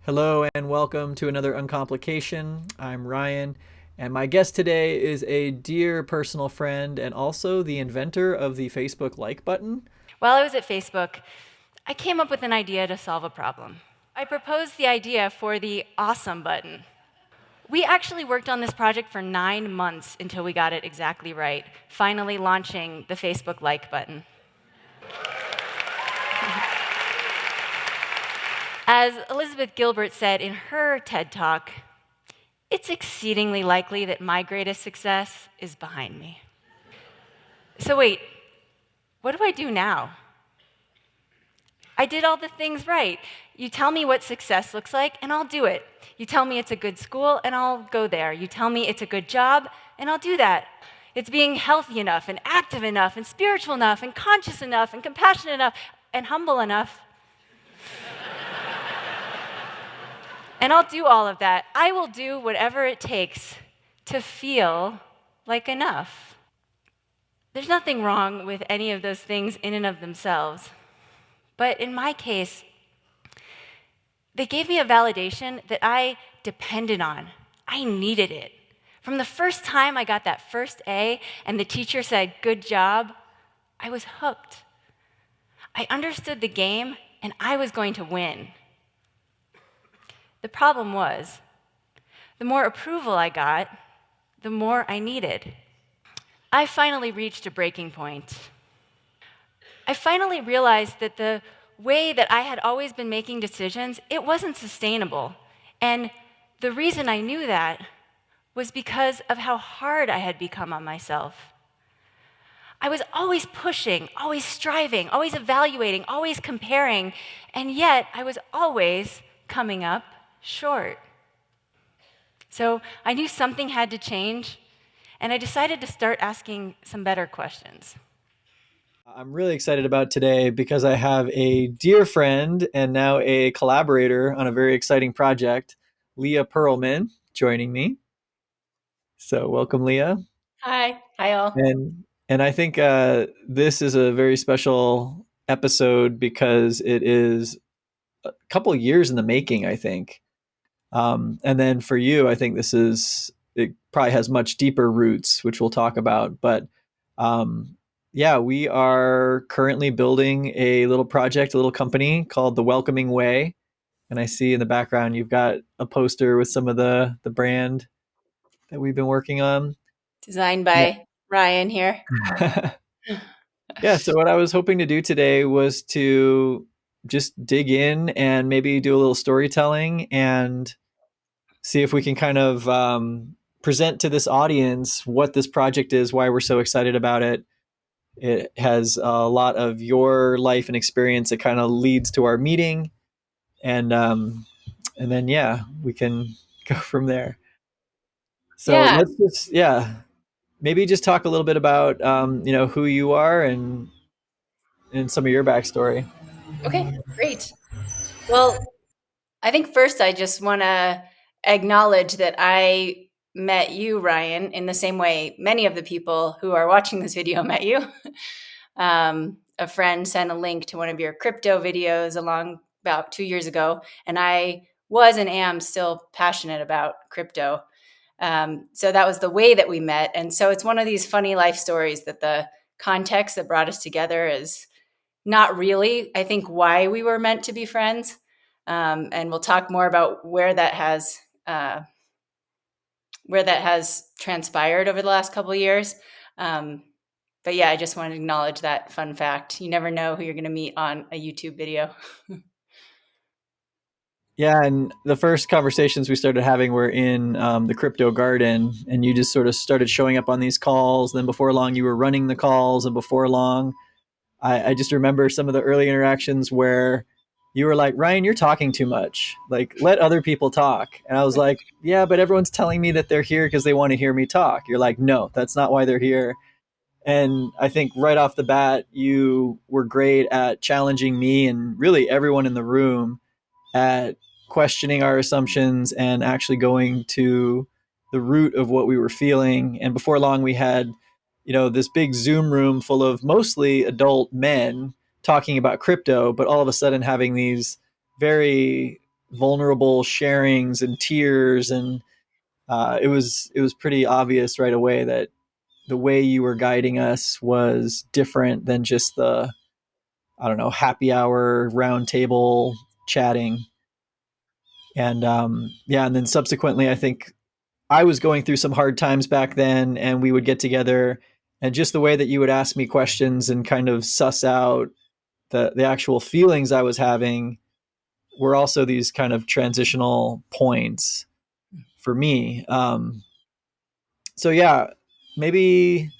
Hello and welcome to another Uncomplication. I'm Ryan, and my guest today is a dear personal friend and also the inventor of the Facebook like button. While I was at Facebook, I came up with an idea to solve a problem. I proposed the idea for the awesome button. We actually worked on this project for 9 months until we got it exactly right, finally launching the Facebook like button. As Elizabeth Gilbert said in her TED Talk, it's exceedingly likely that my greatest success is behind me. So wait, what do I do now? I did all the things right. You tell me what success looks like, and I'll do it. You tell me it's a good school, and I'll go there. You tell me it's a good job, and I'll do that. It's being healthy enough, and active enough, and spiritual enough, and conscious enough, and compassionate enough, and humble enough. And I'll do all of that. I will do whatever it takes to feel like enough. There's nothing wrong with any of those things in and of themselves. But in my case, they gave me a validation that I depended on. I needed it. From the first time I got that first A and the teacher said, "Good job," I was hooked. I understood the game and I was going to win. The problem was, the more approval I got, the more I needed. I finally reached a breaking point. I finally realized that the way that I had always been making decisions, it wasn't sustainable. And the reason I knew that was because of how hard I had become on myself. I was always pushing, always striving, always evaluating, always comparing, and yet I was always coming up short. So I knew something had to change, and I decided to start asking some better questions. I'm really excited about today because I have a dear friend and now a collaborator on a very exciting project, Leah Pearlman, joining me. So, welcome, Leah. Hi. Hi, all. And I think this is a very special episode because it is a couple years in the making, I think. And then for you, I think it probably has much deeper roots, which we'll talk about. But yeah, we are currently building a little project, a little company called The Welcoming Way. And I see in the background you've got a poster with some of the brand that we've been working on. Designed by Ryan here. Yeah. Yeah, so what I was hoping to do today was to just dig in and maybe do a little storytelling and see if we can kind of present to this audience what this project is, why we're so excited about it. It has a lot of your life and experience that kind of leads to our meeting, and then yeah, we can go from there. So Yeah. let's just maybe just talk a little bit about who you are and some of your backstory. Okay, great. Well, I think first I just want to acknowledge that I met you, Ryan, in the same way many of the people who are watching this video met you. A friend sent a link to one of your crypto videos along about 2 years ago, and I was and am still passionate about crypto. So that was the way that we met. And so it's one of these funny life stories that the context that brought us together is not really, I think, why we were meant to be friends. And we'll talk more about where that has transpired over the last couple of years. But yeah, I just wanted to acknowledge that fun fact. You never know who you're going to meet on a YouTube video. Yeah, and the first conversations we started having were in the crypto garden, and you just sort of started showing up on these calls. Then before long, you were running the calls, and before long, I just remember some of the early interactions where you were like, "Ryan, you're talking too much. Like, let other people talk." And I was like, "Yeah, but everyone's telling me that they're here because they want to hear me talk." You're like, "No, that's not why they're here." And I think right off the bat, you were great at challenging me and really everyone in the room at questioning our assumptions and actually going to the root of what we were feeling. And before long, we had, this big Zoom room full of mostly adult men talking about crypto, but all of a sudden having these very vulnerable sharings and tears, and it was pretty obvious right away that the way you were guiding us was different than just the, I don't know, happy hour round table chatting. And yeah, and then subsequently, I think I was going through some hard times back then, and we would get together, and just the way that you would ask me questions and kind of suss out the actual feelings I was having were also these kind of transitional points for me. So yeah, maybe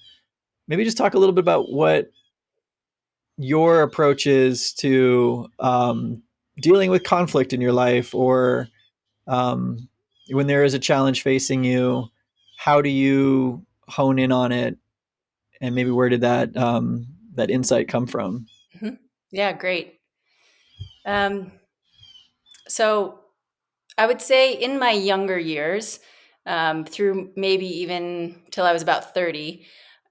just talk a little bit about what your approach is to dealing with conflict in your life, or um, when there is a challenge facing you, how do you hone in on it, and maybe where did that insight come from? Mm-hmm. Yeah, great. Um, so I would say in my younger years, through maybe even till I was about 30,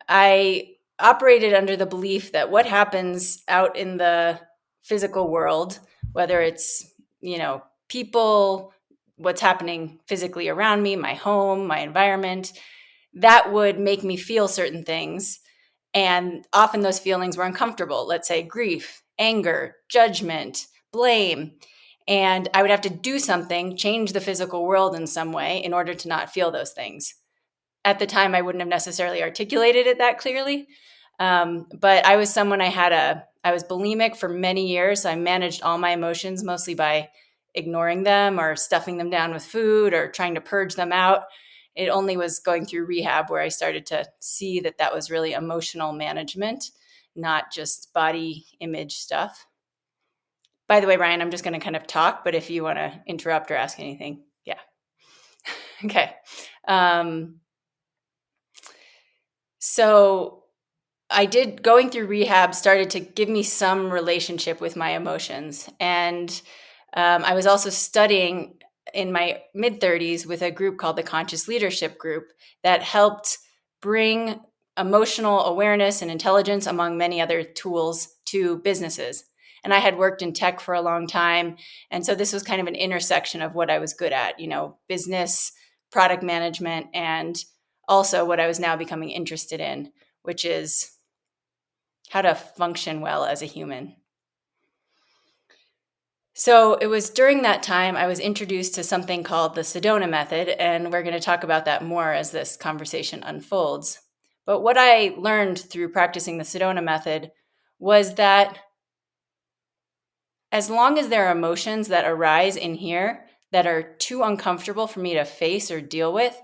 I operated under the belief that what happens out in the physical world, whether it's, people, what's happening physically around me, my home, my environment, that would make me feel certain things. And often those feelings were uncomfortable. Let's say grief, anger, judgment, blame. And I would have to do something, change the physical world in some way in order to not feel those things. At the time, I wouldn't have necessarily articulated it that clearly. But I was someone I was bulimic for many years. So I managed all my emotions mostly by ignoring them or stuffing them down with food or trying to purge them out. It only was going through rehab where I started to see that that was really emotional management, not just body image stuff. By the way, Ryan, I'm just going to kind of talk, but if you want to interrupt or ask anything, yeah. Okay. Um, so I did, going through rehab started to give me some relationship with my emotions. And I was also studying in my mid 30s with a group called the Conscious Leadership Group that helped bring emotional awareness and intelligence, among many other tools, to businesses. And I had worked in tech for a long time. And so this was kind of an intersection of what I was good at, business, product management, and also what I was now becoming interested in, which is how to function well as a human. So it was during that time I was introduced to something called the Sedona Method, and we're going to talk about that more as this conversation unfolds. But what I learned through practicing the Sedona Method was that as long as there are emotions that arise in here that are too uncomfortable for me to face or deal with,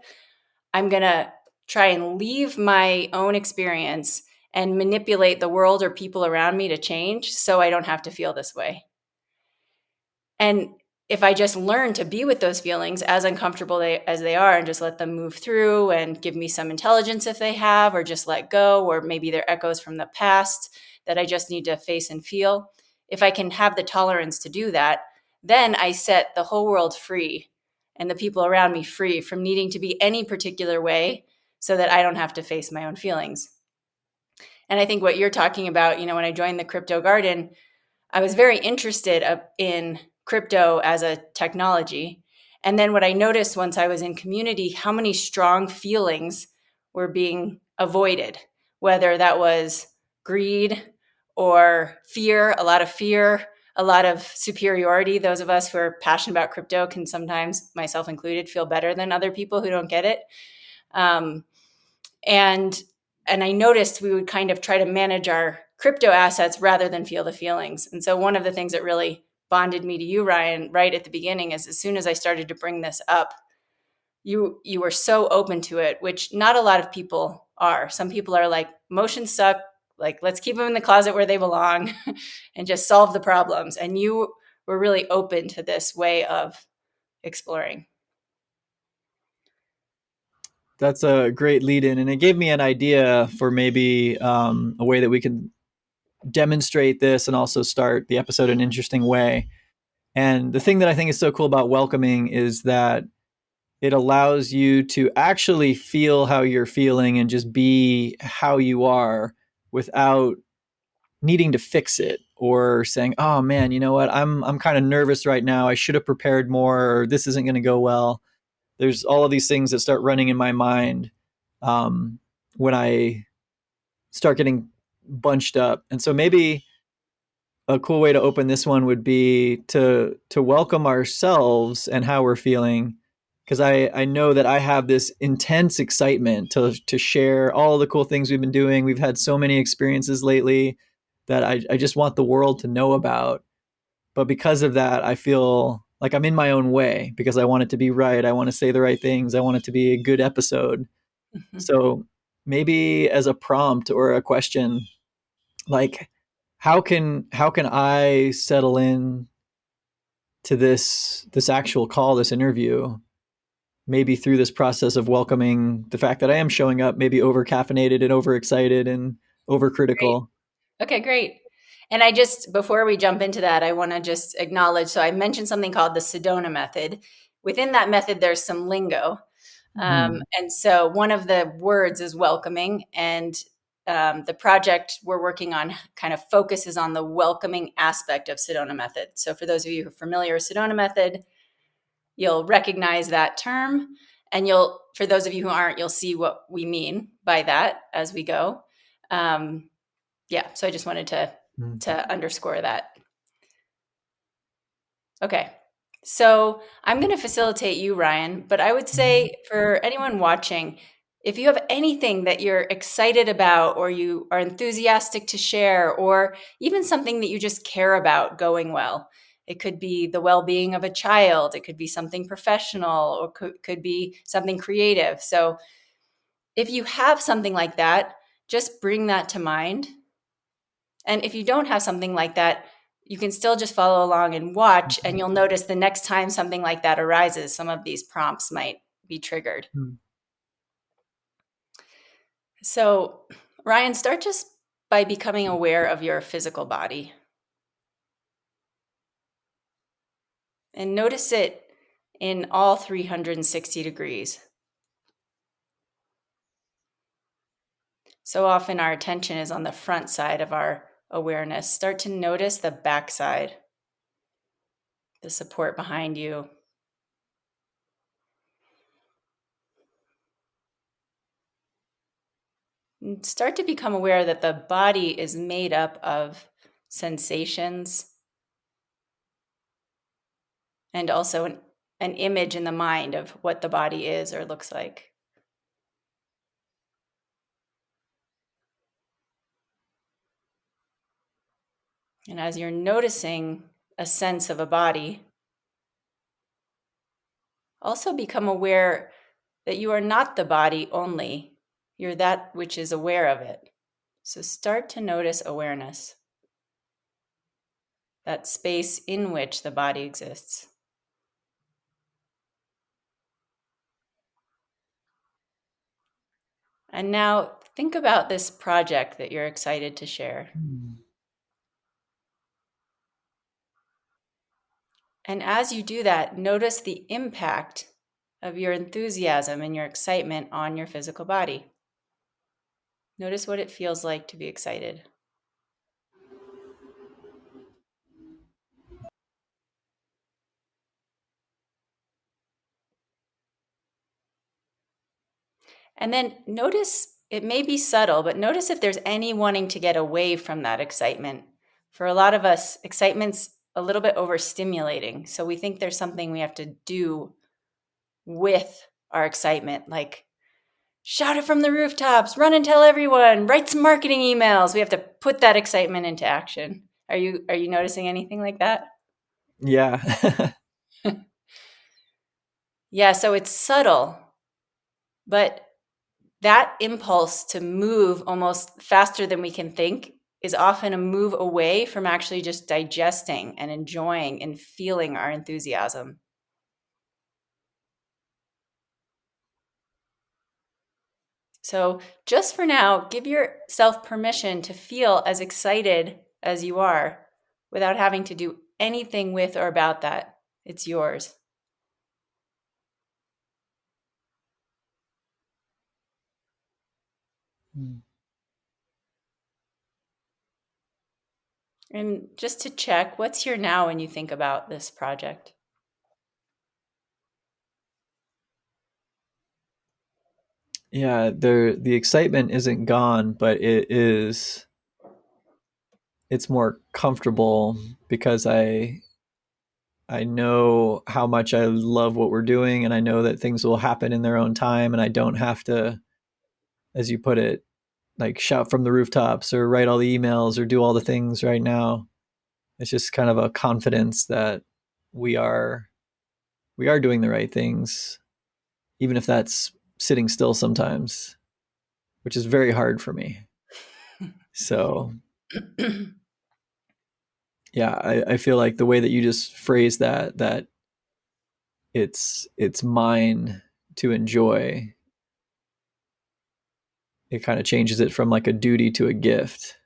I'm going to try and leave my own experience and manipulate the world or people around me to change so I don't have to feel this way. And if I just learn to be with those feelings as uncomfortable as they are and just let them move through and give me some intelligence if they have, or just let go, or maybe they're echoes from the past that I just need to face and feel, if I can have the tolerance to do that, then I set the whole world free and the people around me free from needing to be any particular way so that I don't have to face my own feelings. And I think what you're talking about, when I joined the crypto garden, I was very interested in crypto as a technology. And then what I noticed once I was in community, how many strong feelings were being avoided, whether that was greed or fear, a lot of fear, a lot of superiority. Those of us who are passionate about crypto can sometimes, myself included, feel better than other people who don't get it. Um, and I noticed we would kind of try to manage our crypto assets rather than feel the feelings. And so one of the things that really bonded me to you, Ryan, right at the beginning is as soon as I started to bring this up, you were so open to it, which not a lot of people are. Some people are like, emotions suck, like let's keep them in the closet where they belong and just solve the problems. And you were really open to this way of exploring. That's a great lead in, and it gave me an idea for maybe a way that we can demonstrate this and also start the episode in an interesting way. And the thing that I think is so cool about welcoming is that it allows you to actually feel how you're feeling and just be how you are without needing to fix it. or saying, "Oh man, you know what? I'm kind of nervous right now. I should have prepared more, or this isn't going to go well." There's all of these things that start running in my mind when I start getting bunched up. And so maybe a cool way to open this one would be to welcome ourselves and how we're feeling, because I know that I have this intense excitement to share all the cool things we've been doing. We've had so many experiences lately that I just want the world to know about. But because of that, I feel like I'm in my own way because I want it to be right. I want to say the right things. I want it to be a good episode. So maybe as a prompt or a question, like how can I settle in to this actual call, this interview, maybe through this process of welcoming the fact that I am showing up, maybe over caffeinated and overexcited and Great. overcritical. Okay, great. And I just, before we jump into that, I want to just acknowledge. So I mentioned something called the Sedona Method. Within that method, there's some lingo. Hmm. And so one of the words is welcoming. And the project we're working on kind of focuses on the welcoming aspect of Sedona Method. So for those of you who are familiar with Sedona Method, you'll recognize that term. And for those of you who aren't, you'll see what we mean by that as we go. Yeah, so I just wanted to underscore that. Okay. So I'm going to facilitate you, Ryan, but I would say for anyone watching, if you have anything that you're excited about or you are enthusiastic to share, or even something that you just care about going well, it could be the well-being of a child, it could be something professional, or could be something creative. So if you have something like that, just bring that to mind. And if you don't have something like that, you can still just follow along and watch, and you'll notice the next time something like that arises, some of these prompts might be triggered. So, Ryan, start just by becoming aware of your physical body and notice it in all 360 degrees. So often our attention is on the front side of our awareness. Start to notice the back side, the support behind you. And start to become aware that the body is made up of sensations and also an image in the mind of what the body is or looks like. And as you're noticing a sense of a body, also become aware that you are not the body only, you're that which is aware of it. So start to notice awareness, that space in which the body exists. And now think about this project that you're excited to share. And as you do that, notice the impact of your enthusiasm and your excitement on your physical body. Notice what it feels like to be excited. And then notice, it may be subtle, but notice if there's any wanting to get away from that excitement. For a lot of us, excitement's a little bit overstimulating. So we think there's something we have to do with our excitement, like shout it from the rooftops, run and tell everyone, write some marketing emails. We have to put that excitement into action. Are you noticing anything like that? Yeah. Yeah, so it's subtle, but that impulse to move almost faster than we can think is often a move away from actually just digesting and enjoying and feeling our enthusiasm. So, just for now, give yourself permission to feel as excited as you are without having to do anything with or about that. It's yours. And just to check, what's here now when you think about this project? Yeah, the excitement isn't gone, but it's more comfortable because I know how much I love what we're doing, and I know that things will happen in their own time, and I don't have to, as you put it, like shout from the rooftops or write all the emails or do all the things right now. It's just kind of a confidence that we are we are doing the right things, even if that's sitting still sometimes, which is very hard for me. So yeah, I feel like the way that you just phrased that it's mine to enjoy, it kind of changes it from like a duty to a gift.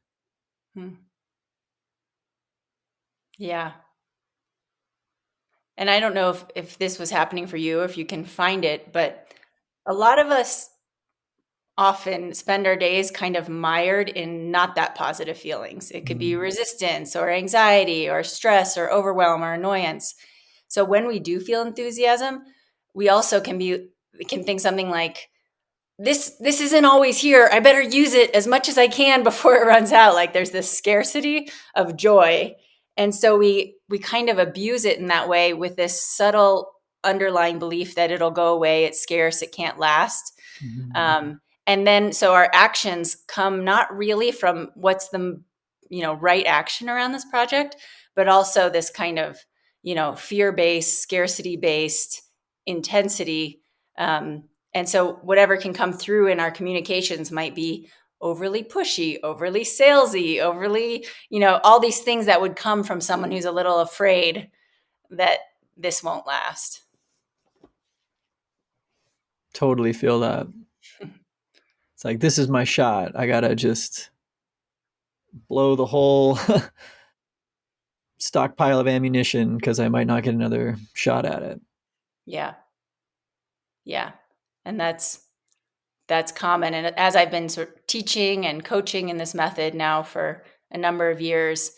Yeah. And I don't know if this was happening for you, if you can find it, but a lot of us often spend our days kind of mired in not that positive feelings. It could be resistance or anxiety or stress or overwhelm or annoyance. So when we do feel enthusiasm, we also can think something like, this isn't always here. I better use it as much as I can before it runs out. Like there's this scarcity of joy. And so we kind of abuse it in that way with this subtle underlying belief that it'll go away, it's scarce, it can't last. And then so our actions come not really from what's the right action around this project, but also this kind of fear-based, scarcity-based intensity. And so whatever can come through in our communications might be overly pushy, overly salesy, overly, all these things that would come from someone who's a little afraid that this won't last. Totally feel that. It's like, this is my shot. I gotta just blow the whole stockpile of ammunition because I might not get another shot at it. Yeah. Yeah. And that's common. And as I've been sort of teaching and coaching in this method now for a number of years,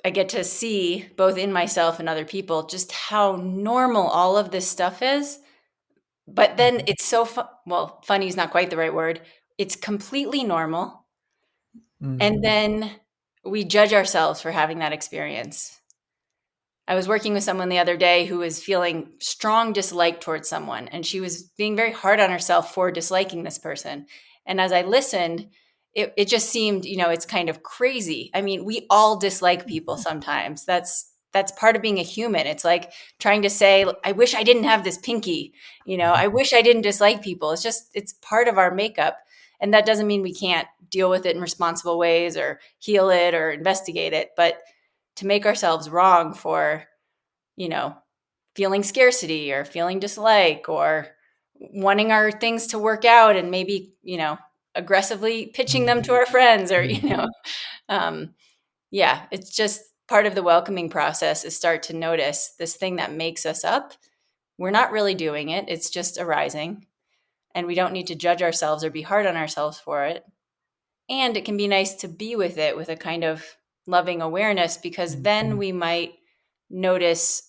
I get to see both in myself and other people just how normal all of this stuff is. But then it's so funny is not quite the right word. It's completely normal. And then we judge ourselves for having that experience. I was working with someone the other day who was feeling strong dislike towards someone, and she was being very hard on herself for disliking this person. And as I listened, it just seemed, it's kind of crazy. I mean, we all dislike people sometimes. That's part of being a human. It's like trying to say, I wish I didn't have this pinky. I wish I didn't dislike people. It's part of our makeup. And that doesn't mean we can't deal with it in responsible ways or heal it or investigate it. But to make ourselves wrong for, feeling scarcity or feeling dislike or wanting our things to work out and maybe, aggressively pitching them to our friends or, yeah, it's just part of the welcoming process is start to notice this thing that makes us up. We're not really doing it. It's just arising. And we don't need to judge ourselves or be hard on ourselves for it. And it can be nice to be with it with a kind of loving awareness, because then we might notice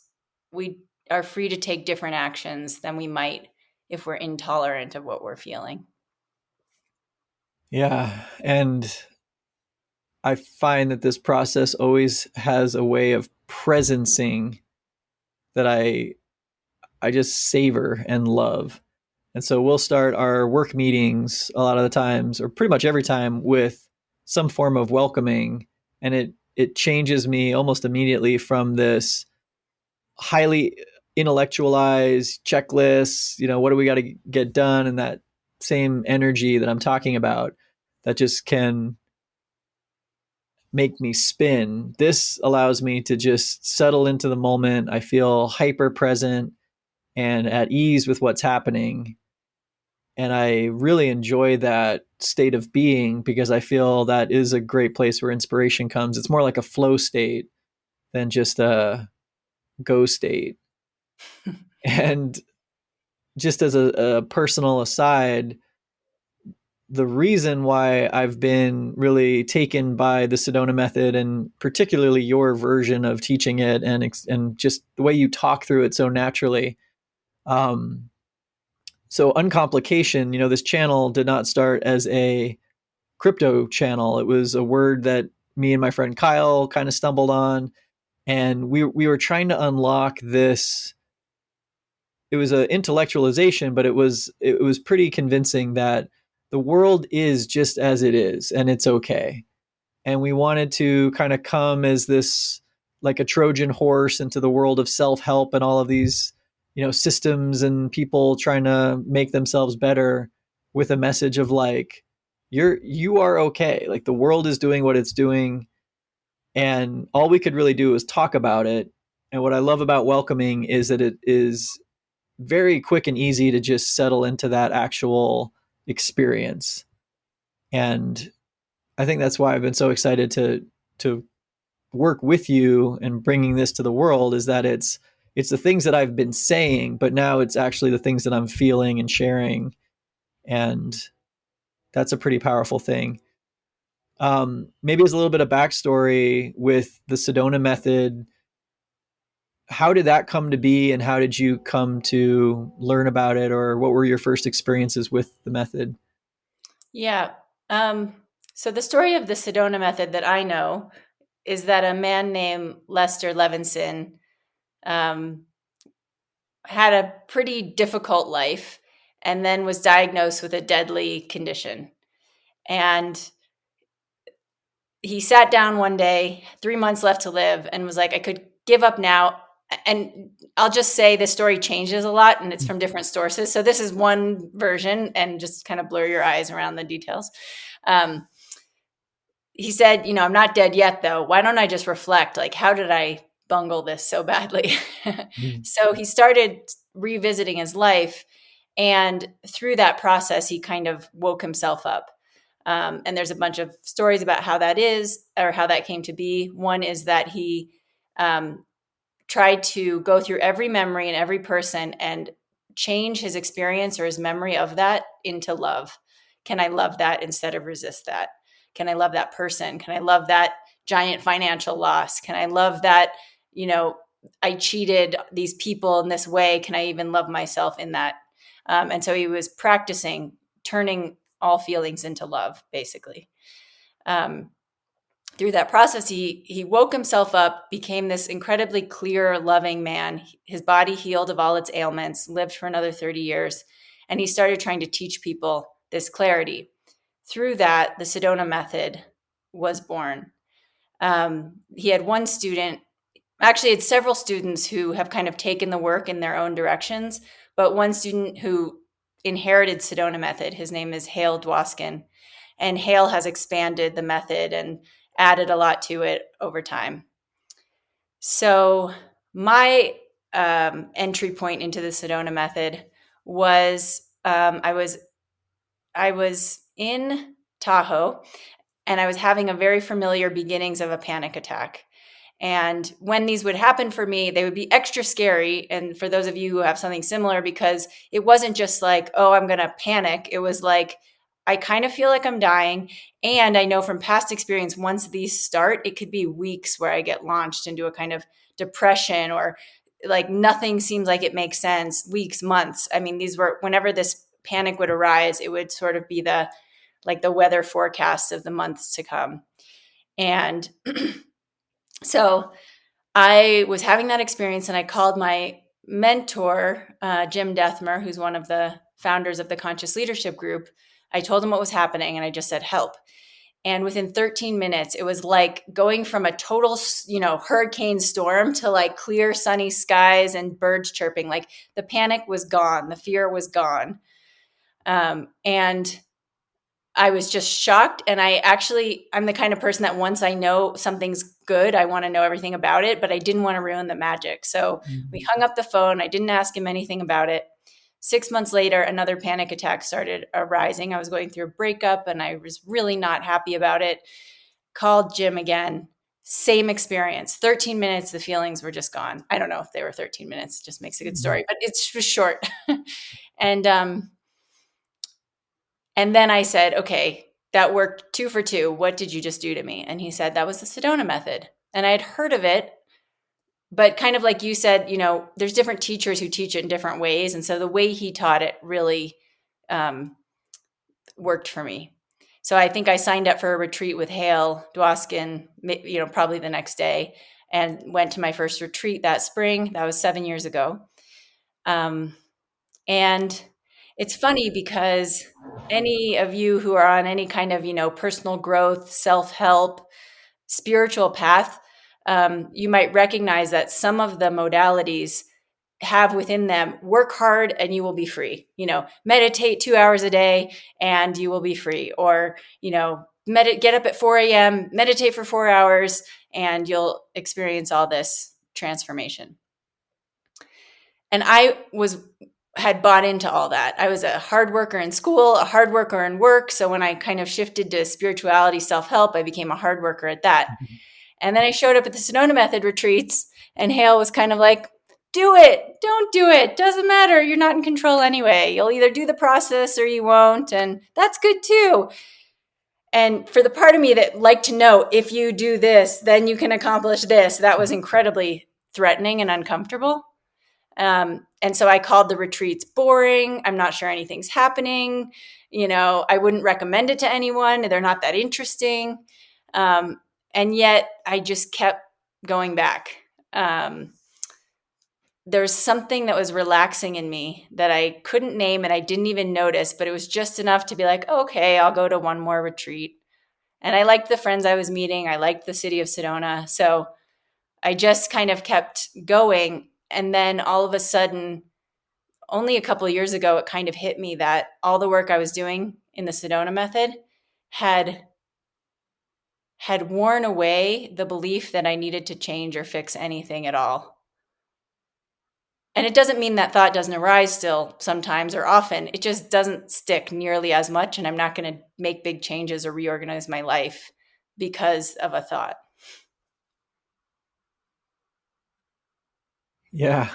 we are free to take different actions than we might if we're intolerant of what we're feeling. Yeah. And I find that this process always has a way of presencing that I just savor and love. And so we'll start our work meetings a lot of the times, or pretty much every time, with some form of welcoming. And it changes me almost immediately from this highly intellectualized checklists, what do we got to get done, and that same energy that I'm talking about that just can make me spin. This allows me to just settle into the moment. I feel hyper present and at ease with what's happening. And I really enjoy that state of being because I feel that is a great place where inspiration comes. It's more like a flow state than just a go state. And just as a personal aside, the reason why I've been really taken by the Sedona Method, and particularly your version of teaching it, and just the way you talk through it so naturally. Um, so uncomplication, this channel did not start as a crypto channel. It was a word that me and my friend Kyle kind of stumbled on, and we were trying to unlock this. It was an intellectualization, but it was pretty convincing that the world is just as it is, and it's okay. And we wanted to kind of come as this, like a Trojan horse into the world of self-help and all of these, systems and people trying to make themselves better, with a message of like, you are okay. Like, the world is doing what it's doing, and all we could really do is talk about it. And what I love about welcoming is that it is very quick and easy to just settle into that actual experience. And I think that's why I've been so excited to work with you and bringing this to the world, is that it's the things that I've been saying, but now it's actually the things that I'm feeling and sharing. And that's a pretty powerful thing. Maybe as a little bit of backstory with the Sedona Method, how did that come to be, and how did you come to learn about it, or what were your first experiences with the method? Yeah. So the story of the Sedona Method that I know is that a man named Lester Levinson um, had a pretty difficult life and then was diagnosed with a deadly condition. And he sat down one day, 3 months left to live, and was like, I could give up now. And I'll just say the story changes a lot and it's from different sources. So this is one version, and just kind of blur your eyes around the details. Um, he said, I'm not dead yet, though. Why don't I just reflect? Like, how did I bungle this so badly? Mm. So he started revisiting his life. And through that process, he kind of woke himself up. And there's a bunch of stories about how that is, or how that came to be. One is that he tried to go through every memory and every person and change his experience or his memory of that into love. Can I love that instead of resist that? Can I love that person? Can I love that giant financial loss? Can I love that, I cheated these people in this way? Can I even love myself in that? And so he was practicing turning all feelings into love, basically. Through that process, he woke himself up, became this incredibly clear, loving man. His body healed of all its ailments, lived for another 30 years, and he started trying to teach people this clarity. Through that, the Sedona Method was born. He had one student, actually, it's several students who have kind of taken the work in their own directions, but one student who inherited Sedona Method, his name is Hale Dwoskin, and Hale has expanded the method and added a lot to it over time. So my entry point into the Sedona Method was I was in Tahoe, and I was having a very familiar beginnings of a panic attack. And when these would happen for me, they would be extra scary. And for those of you who have something similar, because it wasn't just like, oh, I'm going to panic. It was like, I kind of feel like I'm dying. And I know from past experience, once these start, it could be weeks where I get launched into a kind of depression, or like nothing seems like it makes sense. Weeks, months. I mean, these were, whenever this panic would arise, it would sort of be the weather forecasts of the months to come. And so I was having that experience, and I called my mentor, Jim Dethmer, who's one of the founders of the Conscious Leadership Group. I told him what was happening, and I just said, help. And within 13 minutes, it was like going from a total, hurricane storm to like clear, sunny skies and birds chirping. Like, the panic was gone. The fear was gone. And I was just shocked. And I'm the kind of person that once I know something's good, I want to know everything about it, but I didn't want to ruin the magic. So we hung up the phone. I didn't ask him anything about it. 6 months later, another panic attack started arising. I was going through a breakup, and I was really not happy about it. Called Jim again. Same experience. 13 minutes, the feelings were just gone. I don't know if they were 13 minutes. It just makes a good story, but it's just short. And And then I said, okay, that worked 2 for 2. What did you just do to me? And he said, that was the Sedona Method. And I had heard of it, but kind of like you said, there's different teachers who teach it in different ways. And so the way he taught it really worked for me. So I think I signed up for a retreat with Hale Dwoskin, probably the next day, and went to my first retreat that spring. That was 7 years ago. And it's funny because any of you who are on any kind of, personal growth, self-help, spiritual path, you might recognize that some of the modalities have within them work hard and you will be free. Meditate 2 hours a day and you will be free. Or, get up at 4 a.m., meditate for 4 hours, and you'll experience all this transformation. And I had bought into all that. I was a hard worker in school, a hard worker in work. So when I kind of shifted to spirituality, self-help, I became a hard worker at that. And then I showed up at the Sedona Method retreats, and Hale was kind of like, do it, don't do it, doesn't matter, you're not in control anyway. You'll either do the process or you won't, and that's good too. And for the part of me that liked to know, if you do this, then you can accomplish this, that was incredibly threatening and uncomfortable. And so I called the retreats boring. I'm not sure anything's happening. I wouldn't recommend it to anyone. They're not that interesting. And yet I just kept going back. There's something that was relaxing in me that I couldn't name and I didn't even notice, but it was just enough to be like, okay, I'll go to one more retreat. And I liked the friends I was meeting. I liked the city of Sedona. So I just kind of kept going. And then all of a sudden, only a couple of years ago, it kind of hit me that all the work I was doing in the Sedona Method had worn away the belief that I needed to change or fix anything at all. And it doesn't mean that thought doesn't arise still sometimes or often. It just doesn't stick nearly as much, and I'm not going to make big changes or reorganize my life because of a thought. Yeah.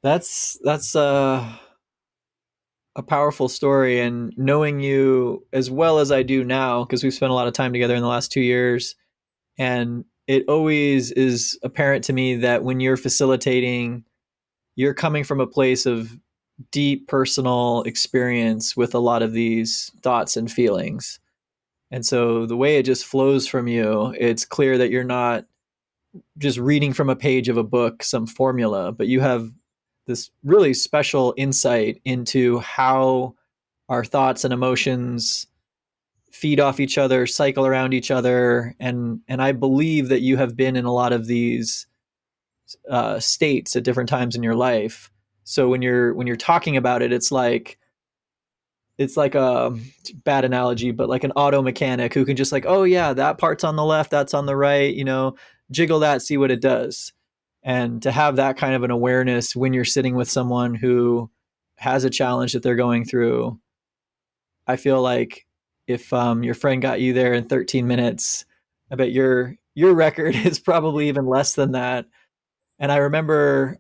That's a powerful story, and knowing you as well as I do now, because we've spent a lot of time together in the last 2 years, and it always is apparent to me that when you're facilitating, you're coming from a place of deep personal experience with a lot of these thoughts and feelings. And so the way it just flows from you, it's clear that you're not just reading from a page of a book, some formula, but you have this really special insight into how our thoughts and emotions feed off each other, cycle around each other. And I believe that you have been in a lot of these states at different times in your life. So when you're talking about it, it's like a bad analogy, but like an auto mechanic who can just like, oh yeah, that part's on the left, that's on the right, jiggle that, see what it does. And to have that kind of an awareness when you're sitting with someone who has a challenge that they're going through, I feel like if your friend got you there in 13 minutes, I bet your record is probably even less than that. And I remember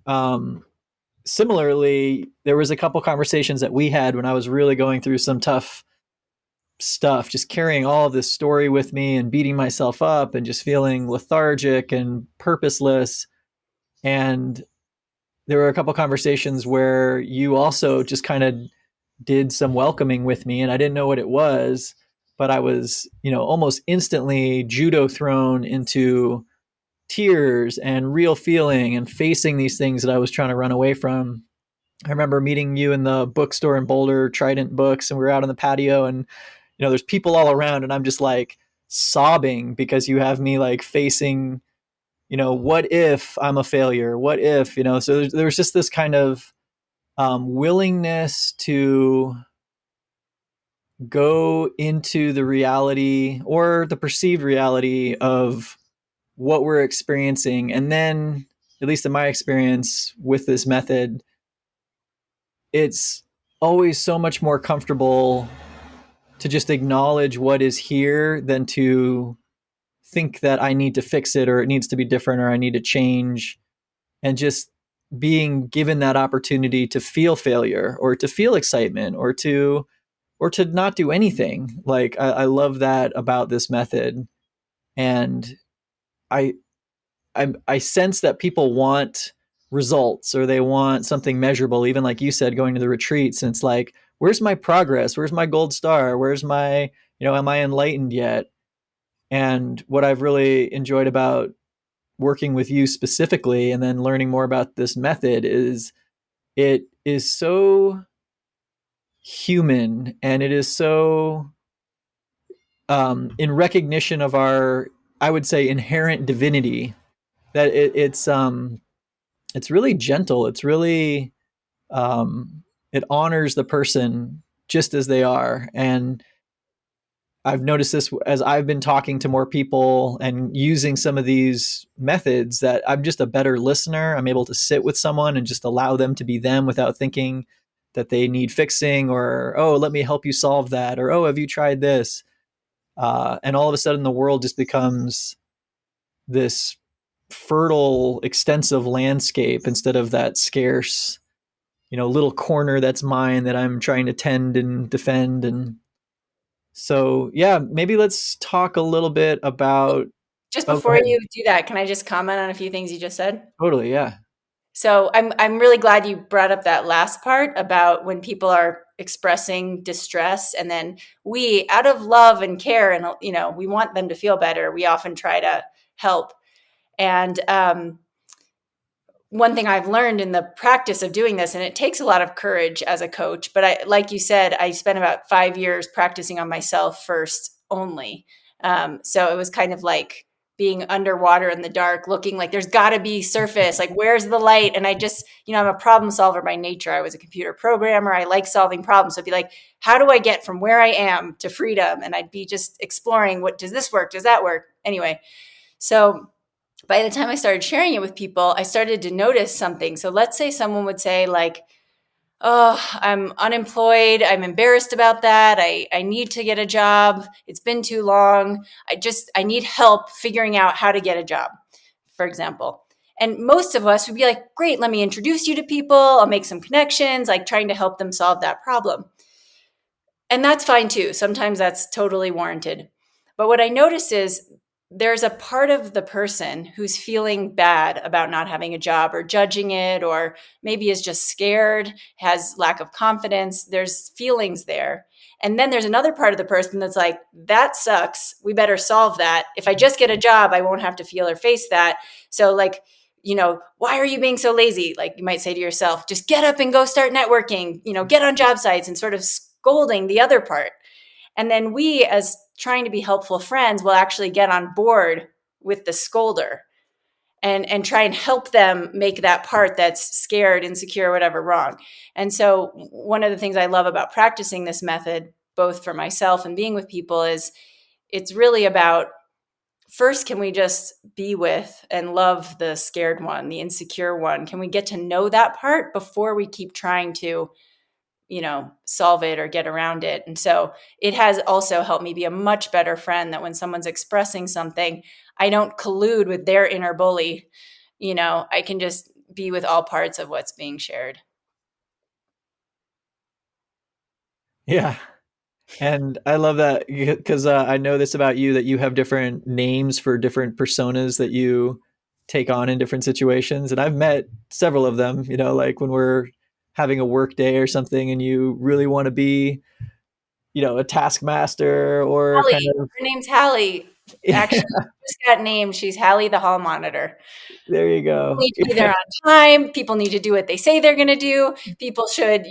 similarly, there was a couple conversations that we had when I was really going through some tough stuff, just carrying all of this story with me and beating myself up and just feeling lethargic and purposeless. And there were a couple conversations where you also just kind of did some welcoming with me, and I didn't know what it was, but I was, almost instantly judo thrown into tears and real feeling and facing these things that I was trying to run away from. I remember meeting you in the bookstore in Boulder, Trident Books, and we were out on the patio, and there's people all around, and I'm just like sobbing because you have me like facing, what if I'm a failure? What if, so there's just this kind of willingness to go into the reality or the perceived reality of what we're experiencing. And then, at least in my experience with this method, it's always so much more comfortable to just acknowledge what is here than to think that I need to fix it or it needs to be different or I need to change. And just being given that opportunity to feel failure or to feel excitement or to or to not do anything. Like I love that about this method. And I, I sense that people want results, or they want something measurable, even like you said, going to the retreats. And it's like, where's my progress? Where's my gold star? Where's my, am I enlightened yet? And what I've really enjoyed about working with you specifically and then learning more about this method is it is so human, and it is so in recognition of our, I would say, inherent divinity, that it's really gentle. It's really it honors the person just as they are. And I've noticed this as I've been talking to more people and using some of these methods, that I'm just a better listener. I'm able to sit with someone and just allow them to be them without thinking that they need fixing, or, oh, let me help you solve that, or, oh, have you tried this? And all of a sudden the world just becomes this fertile, extensive landscape instead of that scarce, little corner that's mine that I'm trying to tend and defend. And so, yeah, maybe let's talk a little bit about. Just Oh, go before ahead. you do that, can I just comment on a few things you just said? Totally, yeah. So I'm really glad you brought up that last part about when people are expressing distress, and then we, out of love and care, and we want them to feel better, we often try to help. And one thing I've learned in the practice of doing this, and it takes a lot of courage as a coach, but like you said, I spent about 5 years practicing on myself first only. So it was kind of like being underwater in the dark, looking like there's got to be surface, like where's the light? And I just, I'm a problem solver by nature. I was a computer programmer. I like solving problems. So I'd be like, how do I get from where I am to freedom? And I'd be just exploring, what does this work? Does that work? Anyway, so by the time I started sharing it with people, I started to notice something. So let's say someone would say, like, oh, I'm unemployed. I'm embarrassed about that. I need to get a job. It's been too long. I need help figuring out how to get a job, for example. And most of us would be like, great, let me introduce you to people. I'll make some connections, like trying to help them solve that problem. And that's fine too. Sometimes that's totally warranted. But what I notice is there's a part of the person who's feeling bad about not having a job, or judging it, or maybe is just scared, has lack of confidence. There's feelings there. And then there's another part of the person that's like, that sucks. We better solve that. If I just get a job, I won't have to feel or face that. So, like, why are you being so lazy? Like, you might say to yourself, just get up and go start networking, get on job sites, and sort of scolding the other part. And then we, as trying to be helpful friends, will actually get on board with the scolder and try and help them make that part that's scared, insecure, whatever, wrong. And so one of the things I love about practicing this method, both for myself and being with people, is it's really about, first, can we just be with and love the scared one, the insecure one? Can we get to know that part before we keep trying to solve it or get around it? And so it has also helped me be a much better friend, that when someone's expressing something, I don't collude with their inner bully. I can just be with all parts of what's being shared. Yeah. And I love that because I know this about you, that you have different names for different personas that you take on in different situations. And I've met several of them, like when we're having a work day or something and you really want to be, a taskmaster, or kind Hallie, of. her name's Hallie. Yeah, Actually, she just got named. She's Hallie the hall monitor. there you People go. need to be there on time. People need to do what they say they're going to do. People should,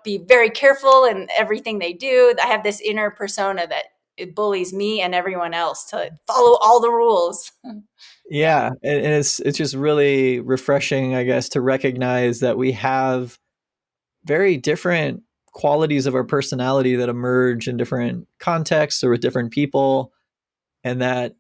be very careful in everything they do. I have this inner persona that it bullies me and everyone else to follow all the rules. Yeah. Yeah, and it's just really refreshing, I guess, to recognize that we have very different qualities of our personality that emerge in different contexts or with different people, and that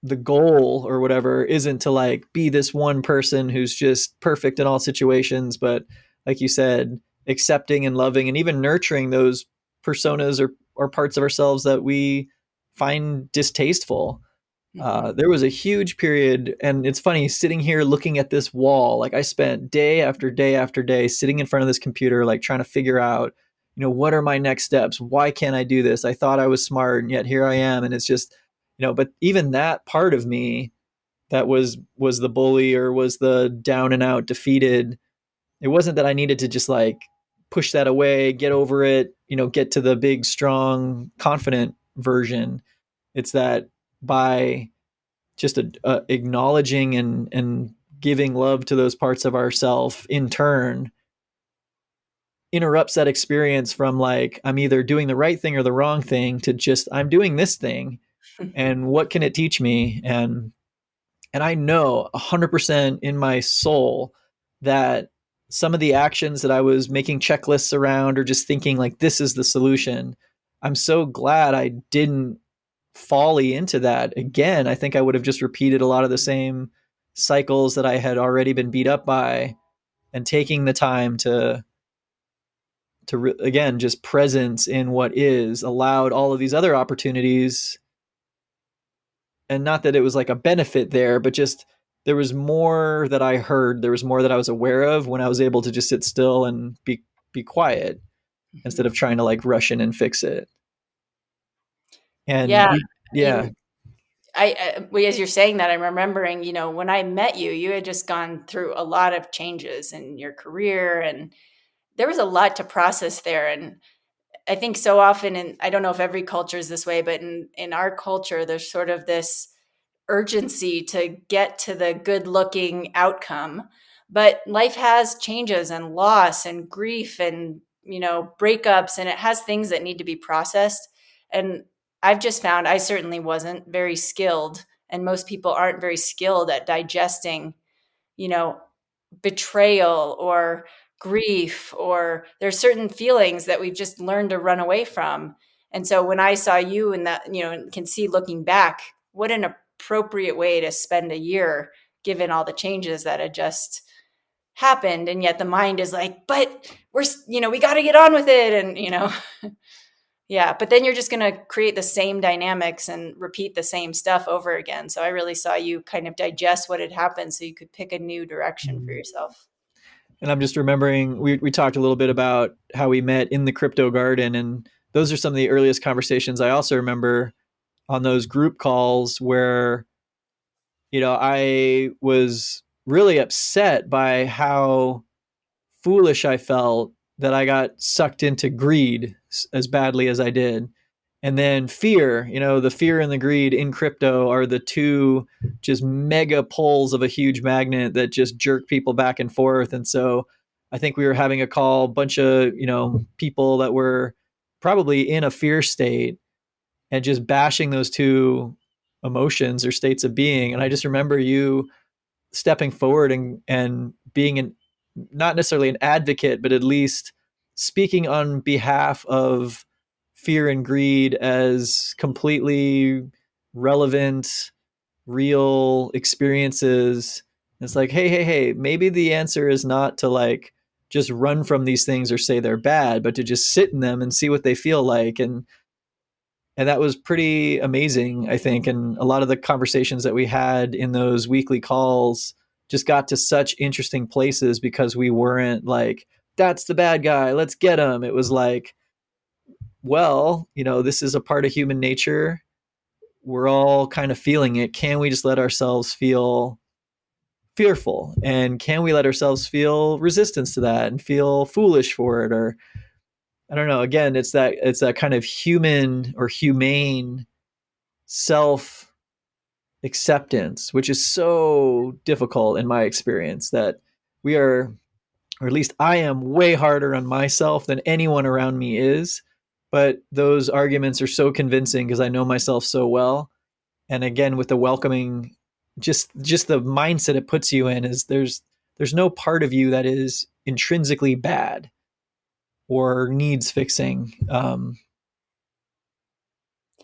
the goal or whatever isn't to like be this one person who's just perfect in all situations, but like you said, accepting and loving and even nurturing those personas or parts of ourselves that we find distasteful. There was a huge period, and it's funny sitting here looking at this wall. Like, I spent day after day after day sitting in front of this computer, like trying to figure out, what are my next steps? Why can't I do this? I thought I was smart and yet here I am. And it's just, but even that part of me that was the bully or was the down and out defeated, it wasn't that I needed to just like push that away, get over it, get to the big, strong, confident version. It's that by just acknowledging and giving love to those parts of ourself in turn interrupts that experience from like I'm either doing the right thing or the wrong thing to just I'm doing this thing and what can it teach me. And I know 100% in my soul that some of the actions that I was making checklists around or just thinking like this is the solution, I'm so glad I didn't folly into that again. I think I would have just repeated a lot of the same cycles that I had already been beat up by, and taking the time to again just presence in what is allowed all of these other opportunities. And not that it was like a benefit there, but just there was more that I heard, there was more that I was aware of when I was able to just sit still and be quiet instead of trying to like rush in and fix it. And Yeah. yeah. As you're saying that, I'm remembering, when I met you, you had just gone through a lot of changes in your career, and there was a lot to process there. And I think so often, and I don't know if every culture is this way, but in our culture, there's sort of this urgency to get to the good looking outcome. But life has changes and loss and grief and, breakups, and it has things that need to be processed. And I've just found I certainly wasn't very skilled, and most people aren't very skilled at digesting, you know, betrayal or grief, or there's certain feelings that we've just learned to run away from. And so when I saw you and that, can see looking back, what an appropriate way to spend a year given all the changes that had just happened. And yet the mind is like, but we got to get on with it. And, yeah, but then you're just going to create the same dynamics and repeat the same stuff over again. So I really saw you kind of digest what had happened so you could pick a new direction for yourself. And I'm just remembering we talked a little bit about how we met in the crypto garden. And those are some of the earliest conversations I also remember on those group calls where, I was really upset by how foolish I felt that I got sucked into greed as badly as I did. And then fear, the fear and the greed in crypto are the two just mega poles of a huge magnet that just jerk people back and forth. And so I think we were having a call, bunch of, people that were probably in a fear state and just bashing those two emotions or states of being. And I just remember you stepping forward and being not necessarily an advocate, but at least speaking on behalf of fear and greed as completely relevant, real experiences. It's like, hey, maybe the answer is not to like just run from these things or say they're bad, but to just sit in them and see what they feel like. And that was pretty amazing, I think. And a lot of the conversations that we had in those weekly calls just got to such interesting places because we weren't like, that's the bad guy, let's get him. It was like, well, this is a part of human nature. We're all kind of feeling it. Can we just let ourselves feel fearful? And can we let ourselves feel resistance to that and feel foolish for it? Or I don't know. Again, it's that kind of human or humane self acceptance, which is so difficult in my experience, that we are, or at least I am, way harder on myself than anyone around me is. But those arguments are so convincing because I know myself so well. And again, with the welcoming, just the mindset it puts you in is there's no part of you that is intrinsically bad or needs fixing.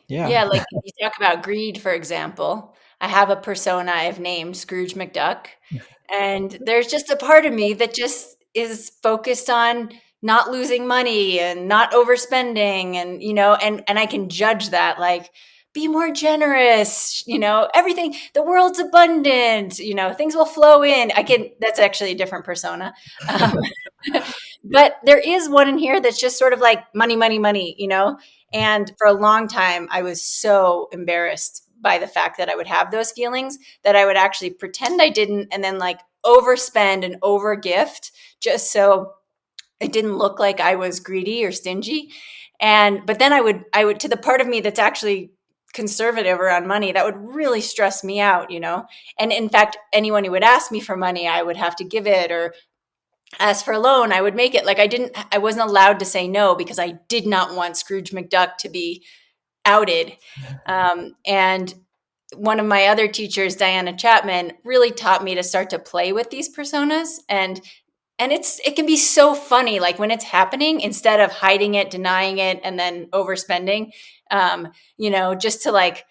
Yeah, like you talk about greed, for example. I have a persona I've named Scrooge McDuck, and there's just a part of me that just is focused on not losing money and not overspending, and and I can judge that, like, be more generous, everything, the world's abundant, things will flow in. That's actually a different persona. Um, But there is one in here that's just sort of like money, money, money, you know? And for a long time, I was so embarrassed by the fact that I would have those feelings that I would actually pretend I didn't and then like overspend and overgift just so it didn't look like I was greedy or stingy. But then I would to the part of me that's actually conservative around money, that would really stress me out, you know? And in fact, anyone who would ask me for money, I would have to give it, or ask for a loan, I would make it. Like I wasn't allowed to say no because I did not want Scrooge McDuck to be outed. And one of my other teachers, Diana Chapman, really taught me to start to play with these personas. And it can be so funny, like when it's happening, instead of hiding it, denying it, and then overspending, just to like,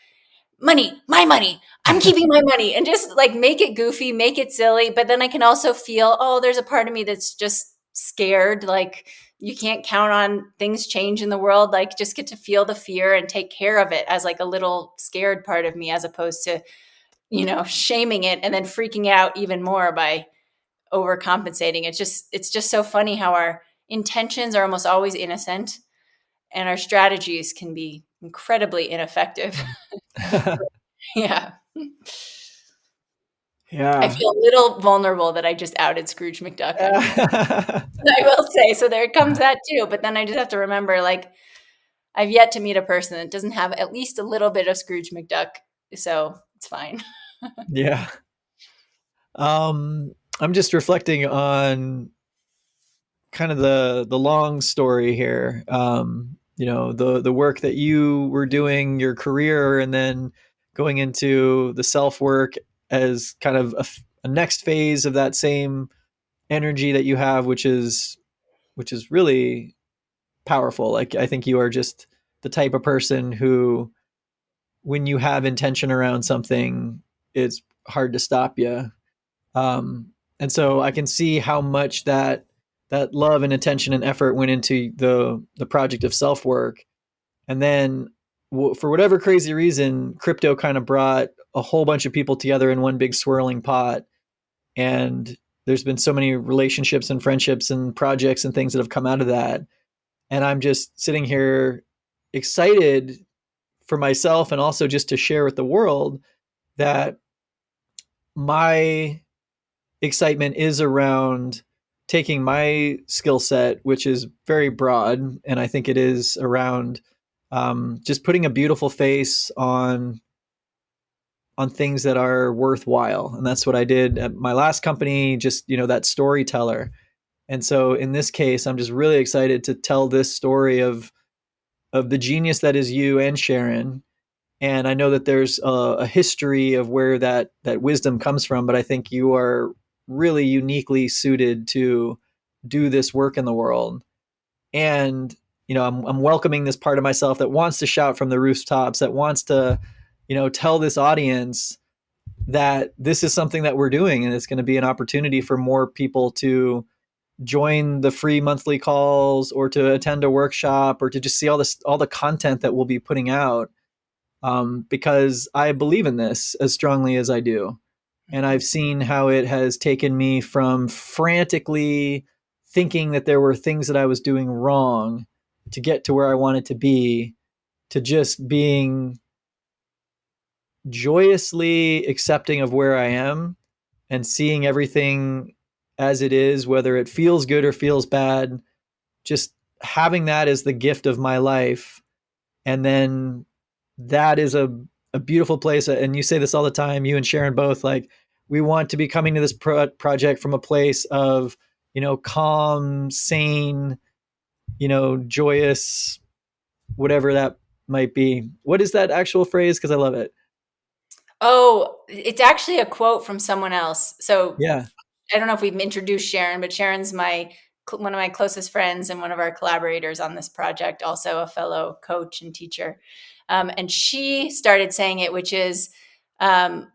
money, my money, I'm keeping my money, and just like make it goofy, make it silly. But then I can also feel, oh, there's a part of me that's just scared. Like you can't count on things change in the world. Like just get to feel the fear and take care of it as like a little scared part of me, as opposed to, shaming it and then freaking out even more by overcompensating. It's just so funny how our intentions are almost always innocent and our strategies can be incredibly ineffective. Yeah. I Yeah. feel a little vulnerable that I just outed Scrooge McDuck on here. I will say, so there comes that too. But then I just have to remember, like, I've yet to meet a person that doesn't have at least a little bit of Scrooge McDuck, so it's fine. Yeah. I'm just reflecting on kind of the long story here. The work that you were doing, your career, and then going into the self work as kind of a next phase of that same energy that you have, which is really powerful. Like I think you are just the type of person who, when you have intention around something, it's hard to stop you. And so I can see how much that love and attention and effort went into the project of self work. And then for whatever crazy reason, crypto kind of brought a whole bunch of people together in one big swirling pot. And there's been so many relationships and friendships and projects and things that have come out of that. And I'm just sitting here excited for myself and also just to share with the world that my excitement is around taking my skill set, which is very broad, and I think it is around just putting a beautiful face on things that are worthwhile, and that's what I did at my last company. Just that storyteller, and so in this case, I'm just really excited to tell this story of the genius that is you and Sharon. And I know that there's a history of where that wisdom comes from, but I think you are really uniquely suited to do this work in the world. And I'm welcoming this part of myself that wants to shout from the rooftops, that wants to tell this audience that this is something that we're doing, and it's going to be an opportunity for more people to join the free monthly calls, or to attend a workshop, or to just see all the content that we'll be putting out, because I believe in this as strongly as I do. And I've seen how it has taken me from frantically thinking that there were things that I was doing wrong to get to where I wanted to be, to just being joyously accepting of where I am and seeing everything as it is, whether it feels good or feels bad, just having that as the gift of my life. And then that is a beautiful place. And you say this all the time, you and Sharon both, like, we want to be coming to this project from a place of, calm, sane, joyous, whatever that might be. What is that actual phrase? Because I love it. Oh, it's actually a quote from someone else. So Yeah. I don't know if we've introduced Sharon, but Sharon's one of my closest friends and one of our collaborators on this project, also a fellow coach and teacher. And she started saying it, which is, I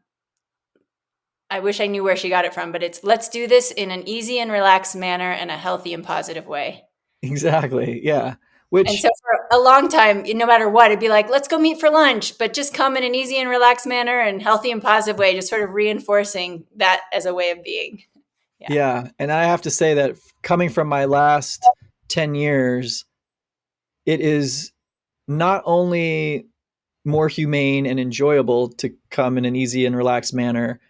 wish I knew where she got it from, but it's, let's do this in an easy and relaxed manner and a healthy and positive way. Exactly. Yeah. And Which so for a long time, no matter what, it'd be like, let's go meet for lunch, but just come in an easy and relaxed manner and healthy and positive way, just sort of reinforcing that as a way of being. Yeah. And I have to say that coming from my last 10 years, it is not only more humane and enjoyable to come in an easy and relaxed manner.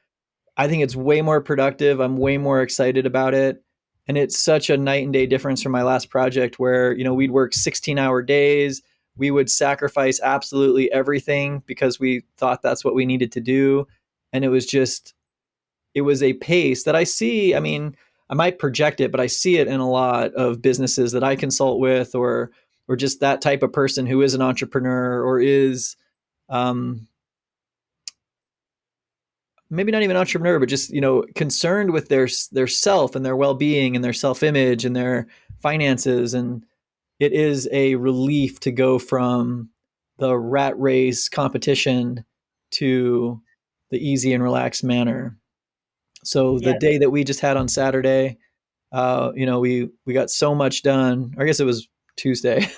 I think it's way more productive. I'm way more excited about it. And it's such a night and day difference from my last project where, we'd work 16-hour days. We would sacrifice absolutely everything because we thought that's what we needed to do. And it was a pace that I see. I mean, I might project it, but I see it in a lot of businesses that I consult with, or just that type of person who is an entrepreneur or is um, maybe not even entrepreneur, but just concerned with their self and their well being and their self image and their finances. And it is a relief to go from the rat race competition to the easy and relaxed manner. So the Yeah. day that we just had on Saturday, we got so much done. I guess it was Tuesday. It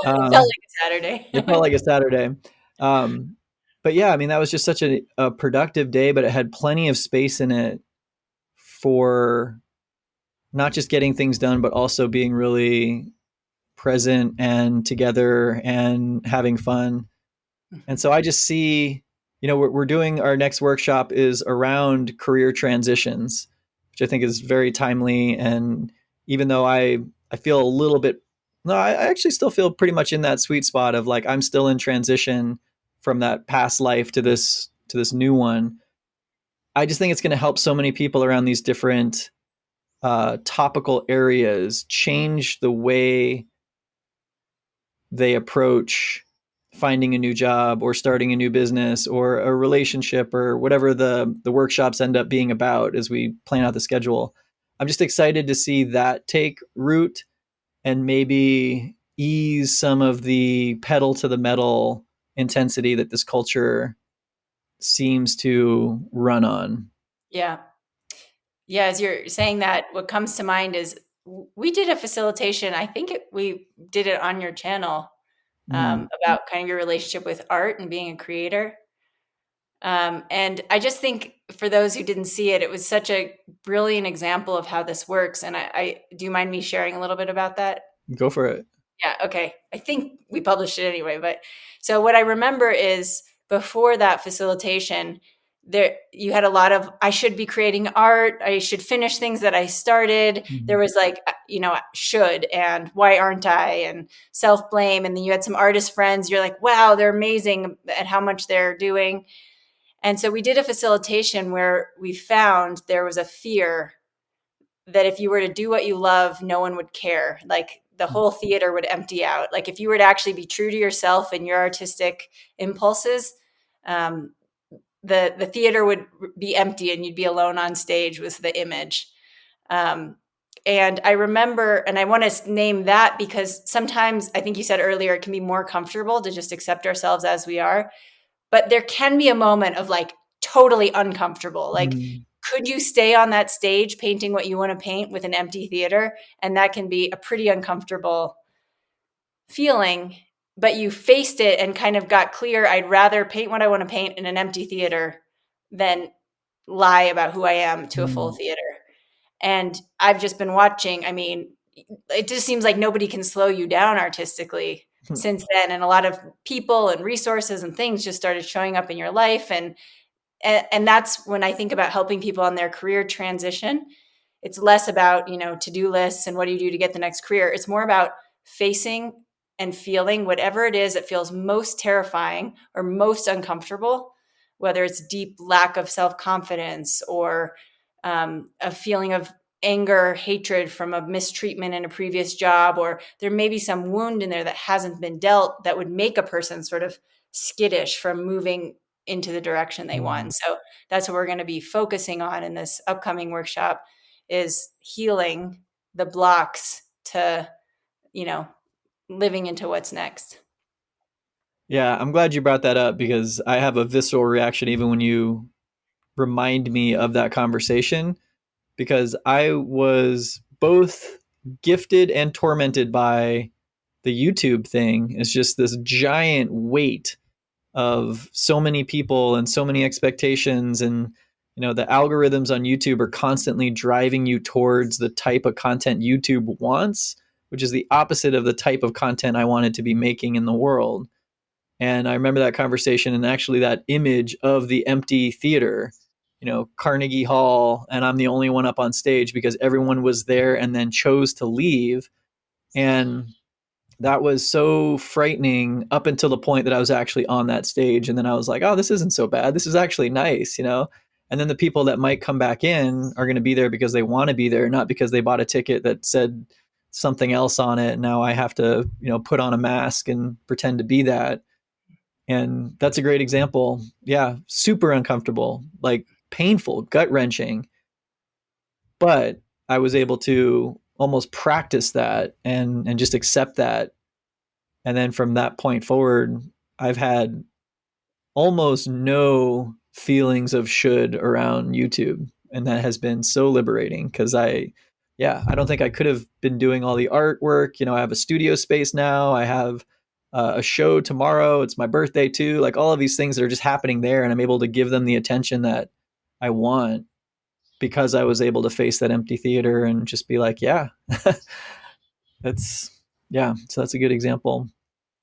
felt um, like a Saturday. it felt like a Saturday. Um, but yeah, I mean, that was just such a productive day, but it had plenty of space in it for not just getting things done, but also being really present and together and having fun. And so I just see, we're doing our next workshop is around career transitions, which I think is very timely. And even though I feel a little bit, no, I actually still feel pretty much in that sweet spot of like, I'm still in transition from that past life to this new one. I just think it's going to help so many people around these different topical areas change the way they approach finding a new job or starting a new business or a relationship or whatever the workshops end up being about as we plan out the schedule. I'm just excited to see that take root and maybe ease some of the pedal to the metal intensity that this culture seems to run on. Yeah. Yeah. As you're saying that, what comes to mind is we did a facilitation. I think we did it on your channel Mm. about kind of your relationship with art and being a creator. And I just think for those who didn't see it, it was such a brilliant example of how this works. And I do you mind me sharing a little bit about that? Go for it. Yeah, okay. I think we published it anyway, but so what I remember is before that facilitation, there you had a lot of I should be creating art, I should finish things that I started. There Mm. was like, should and why aren't I and self-blame, and then you had some artist friends, you're like, wow, they're amazing at how much they're doing. And so we did a facilitation where we found there was a fear that if you were to do what you love, no one would care. Like the whole theater would empty out. Like if you were to actually be true to yourself and your artistic impulses, um, the theater would be empty and you'd be alone on stage with the image. Um, and I remember, and I want to name that because sometimes I think you said earlier, it can be more comfortable to just accept ourselves as we are. But there can be a moment of like totally uncomfortable. Like, Mm. could you stay on that stage painting what you want to paint with an empty theater? And that can be a pretty uncomfortable feeling, but you faced it and kind of got clear. I'd rather paint what I want to paint in an empty theater than lie about who I am to a full Mm. theater. And I've just been watching. I mean, it just seems like nobody can slow you down artistically since then. And a lot of people and resources and things just started showing up in your life. And that's when I think about helping people on their career transition. It's less about, to-do lists and what do you do to get the next career. It's more about facing and feeling whatever it is that feels most terrifying or most uncomfortable, whether it's deep lack of self-confidence or a feeling of anger, hatred from a mistreatment in a previous job, or there may be some wound in there that hasn't been dealt that would make a person sort of skittish from moving into the direction they want. Mm. So that's what we're going to be focusing on in this upcoming workshop is healing the blocks to, living into what's next. Yeah, I'm glad you brought that up because I have a visceral reaction even when you remind me of that conversation because I was both gifted and tormented by the YouTube thing. It's just this giant weight of so many people and so many expectations and The algorithms on YouTube are constantly driving you towards the type of content YouTube wants, which is the opposite of the type of content I wanted to be making in the world. And I remember that conversation and actually that image of the empty theater, Carnegie Hall, and I'm the only one up on stage because everyone was there and then chose to leave. And that was so frightening up until the point that I was actually on that stage. And then I was like, oh, this isn't so bad. This is actually nice. And then the people that might come back in are going to be there because they want to be there, not because they bought a ticket that said something else on it. Now I have to, put on a mask and pretend to be that. And that's a great example. Yeah, super uncomfortable, like painful, gut wrenching. But I was able to almost practice that and just accept that. And then from that point forward, I've had almost no feelings of should around YouTube. And that has been so liberating because I don't think I could have been doing all the artwork. I have a studio space now. I have a show tomorrow. It's my birthday too. Like all of these things that are just happening there. And I'm able to give them the attention that I want because I was able to face that empty theater and just be like, yeah, so that's a good example.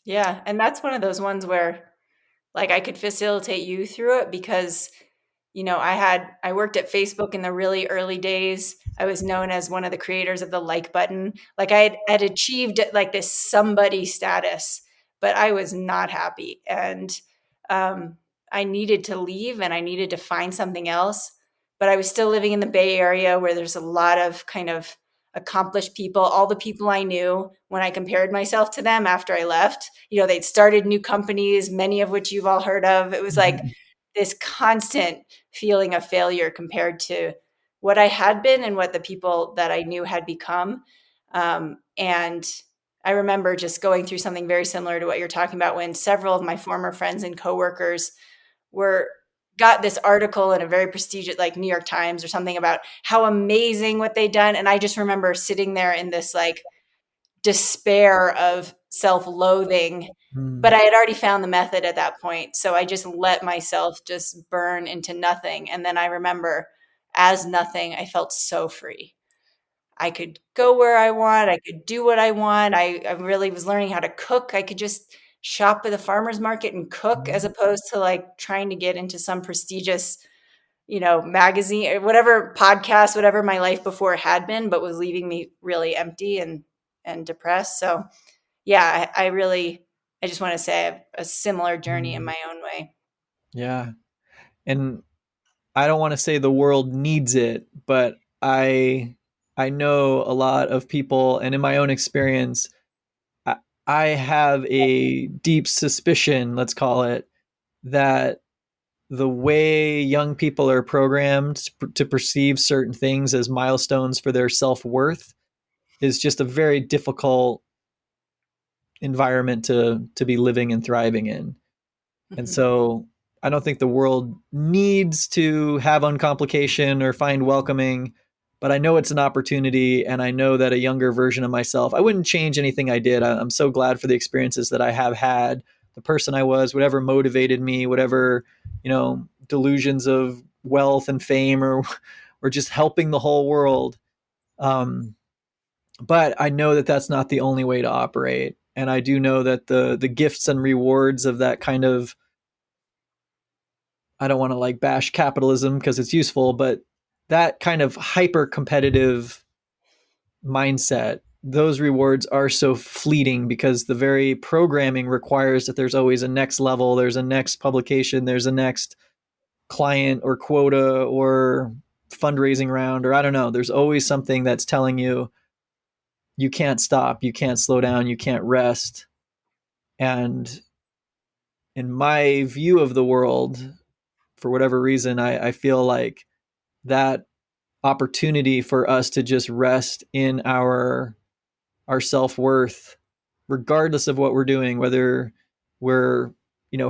Yeah, and that's one of those ones where like I could facilitate you through it because I worked at Facebook in the really early days. I was known as one of the creators of the like button. Like I had achieved like this somebody status, but I was not happy. And um, I needed to leave and I needed to find something else. But I was still living in the Bay Area where there's a lot of kind of accomplished people. All the people I knew, when I compared myself to them after I left, they'd started new companies, many of which you've all heard of. It was like this constant feeling of failure compared to what I had been and what the people that I knew had become. And I remember just going through something very similar to what you're talking about when several of my former friends and coworkers were got this article in a very prestigious like New York Times or something about how amazing what they'd done. And I just remember sitting there in this like despair of self-loathing, but I had already found the method at that point. So I just let myself just burn into nothing. And then I remember as nothing, I felt so free. I could go where I want. I could do what I want. I really was learning how to cook. I could just shop at the farmer's market and cook as opposed to like trying to get into some prestigious, magazine or whatever podcast, whatever my life before had been, but was leaving me really empty and depressed. So yeah, I just want to say I have a similar journey in my own way. Yeah. And I don't want to say the world needs it, but I know a lot of people, and in my own experience, I, I have a deep suspicion, let's call it, that the way young people are programmed to perceive certain things as milestones for their self-worth is just a very difficult environment to be living and thriving in. And Mhm. so I don't think the world needs to have uncomplication or find welcoming, but I know it's an opportunity. And I know that a younger version of myself, I wouldn't change anything I did. I'm so glad for the experiences that I have had, the person I was, whatever motivated me, whatever, delusions of wealth and fame or just helping the whole world. Um, but I know that that's not the only way to operate. And I do know that the gifts and rewards of that kind of, I don't want to like bash capitalism because it's useful, but that kind of hyper competitive mindset, those rewards are so fleeting because the very programming requires that there's always a next level, there's a next publication, there's a next client or quota or fundraising round, or I don't know. There's always something that's telling you you can't stop, you can't slow down, you can't rest. And in my view of the world, for whatever reason, I feel like that opportunity for us to just rest in our self-worth regardless of what we're doing, whether we're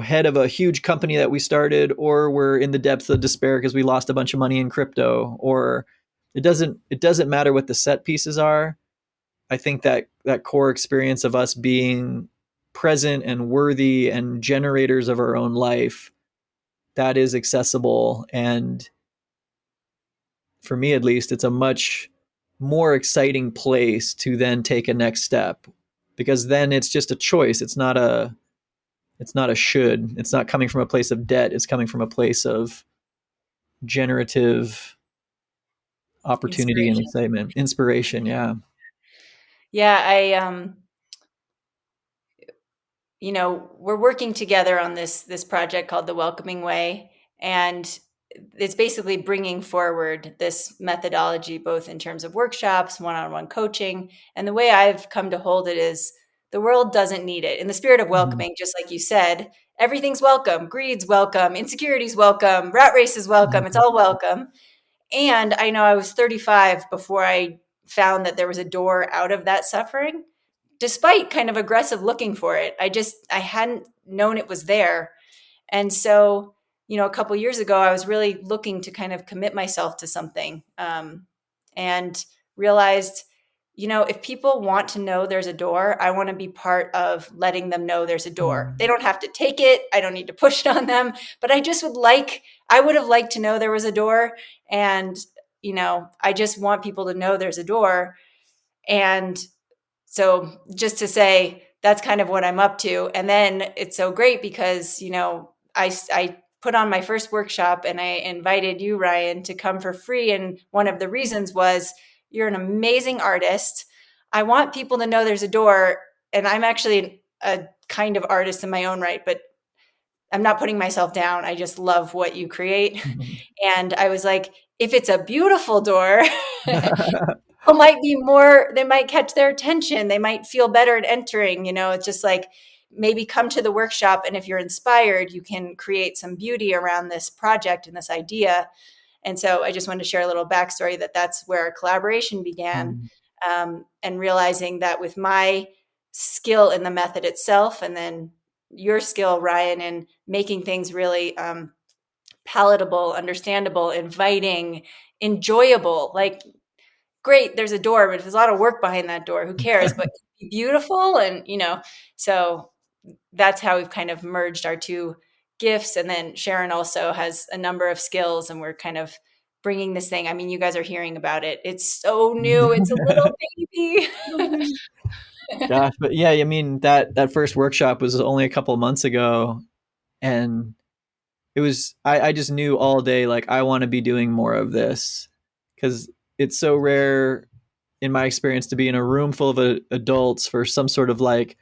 head of a huge company that we started or we're in the depths of despair because we lost a bunch of money in crypto, or it doesn't matter what the set pieces are. I think that core experience of us being present and worthy and generators of our own life, that is accessible. And for me at least, it's a much more exciting place to then take a next step, because then it's just a choice. It's not a should. It's not coming from a place of debt. It's coming from a place of generative opportunity and Inspiration. excitement, inspiration. Yeah. Yeah, we're working together on this project called The Welcoming Way, and it's basically bringing forward this methodology, both in terms of workshops, one-on-one coaching. And the way I've come to hold it is the world doesn't need it. In the spirit of Mhm. welcoming, just like you said, everything's welcome. Greed's welcome. Insecurity's welcome. Rat race is welcome. It's all welcome. And I know I was 35 before I found that there was a door out of that suffering, despite kind of aggressive looking for it. I hadn't known it was there. And so, a couple years ago, I was really looking to kind of commit myself to something, and realized, if people want to know there's a door, I want to be part of letting them know there's a door. They don't have to take it. I don't need to push it on them, but I would have liked to know there was a door. And, I just want people to know there's a door. And so just to say, that's kind of what I'm up to. And then it's so great because, I put on my first workshop and I invited you, Ryan, to come for free. And one of the reasons was you're an amazing artist. I want people to know there's a door. And I'm actually a kind of artist in my own right, but I'm not putting myself down. I just love what you create. And I was like, if it's a beautiful door, they might catch their attention. They might feel better at entering. It's just like, maybe come to the workshop. And if you're inspired, you can create some beauty around this project and this idea. And so I just wanted to share a little backstory that's where our collaboration began. And realizing that with my skill in the method itself, and then your skill, Ryan, in making things really palatable, understandable, inviting, enjoyable, like, great, there's a door, but there's a lot of work behind that door. Who cares? But beautiful. And, so that's how we've kind of merged our two gifts. And then Sharon also has a number of skills, and we're kind of bringing this thing. I mean, you guys are hearing about it. It's so new. It's a little baby. Gosh, but yeah, I mean that first workshop was only a couple months ago, and I just knew all day, like, I want to be doing more of this, because it's so rare in my experience to be in a room full of adults for some sort of, like,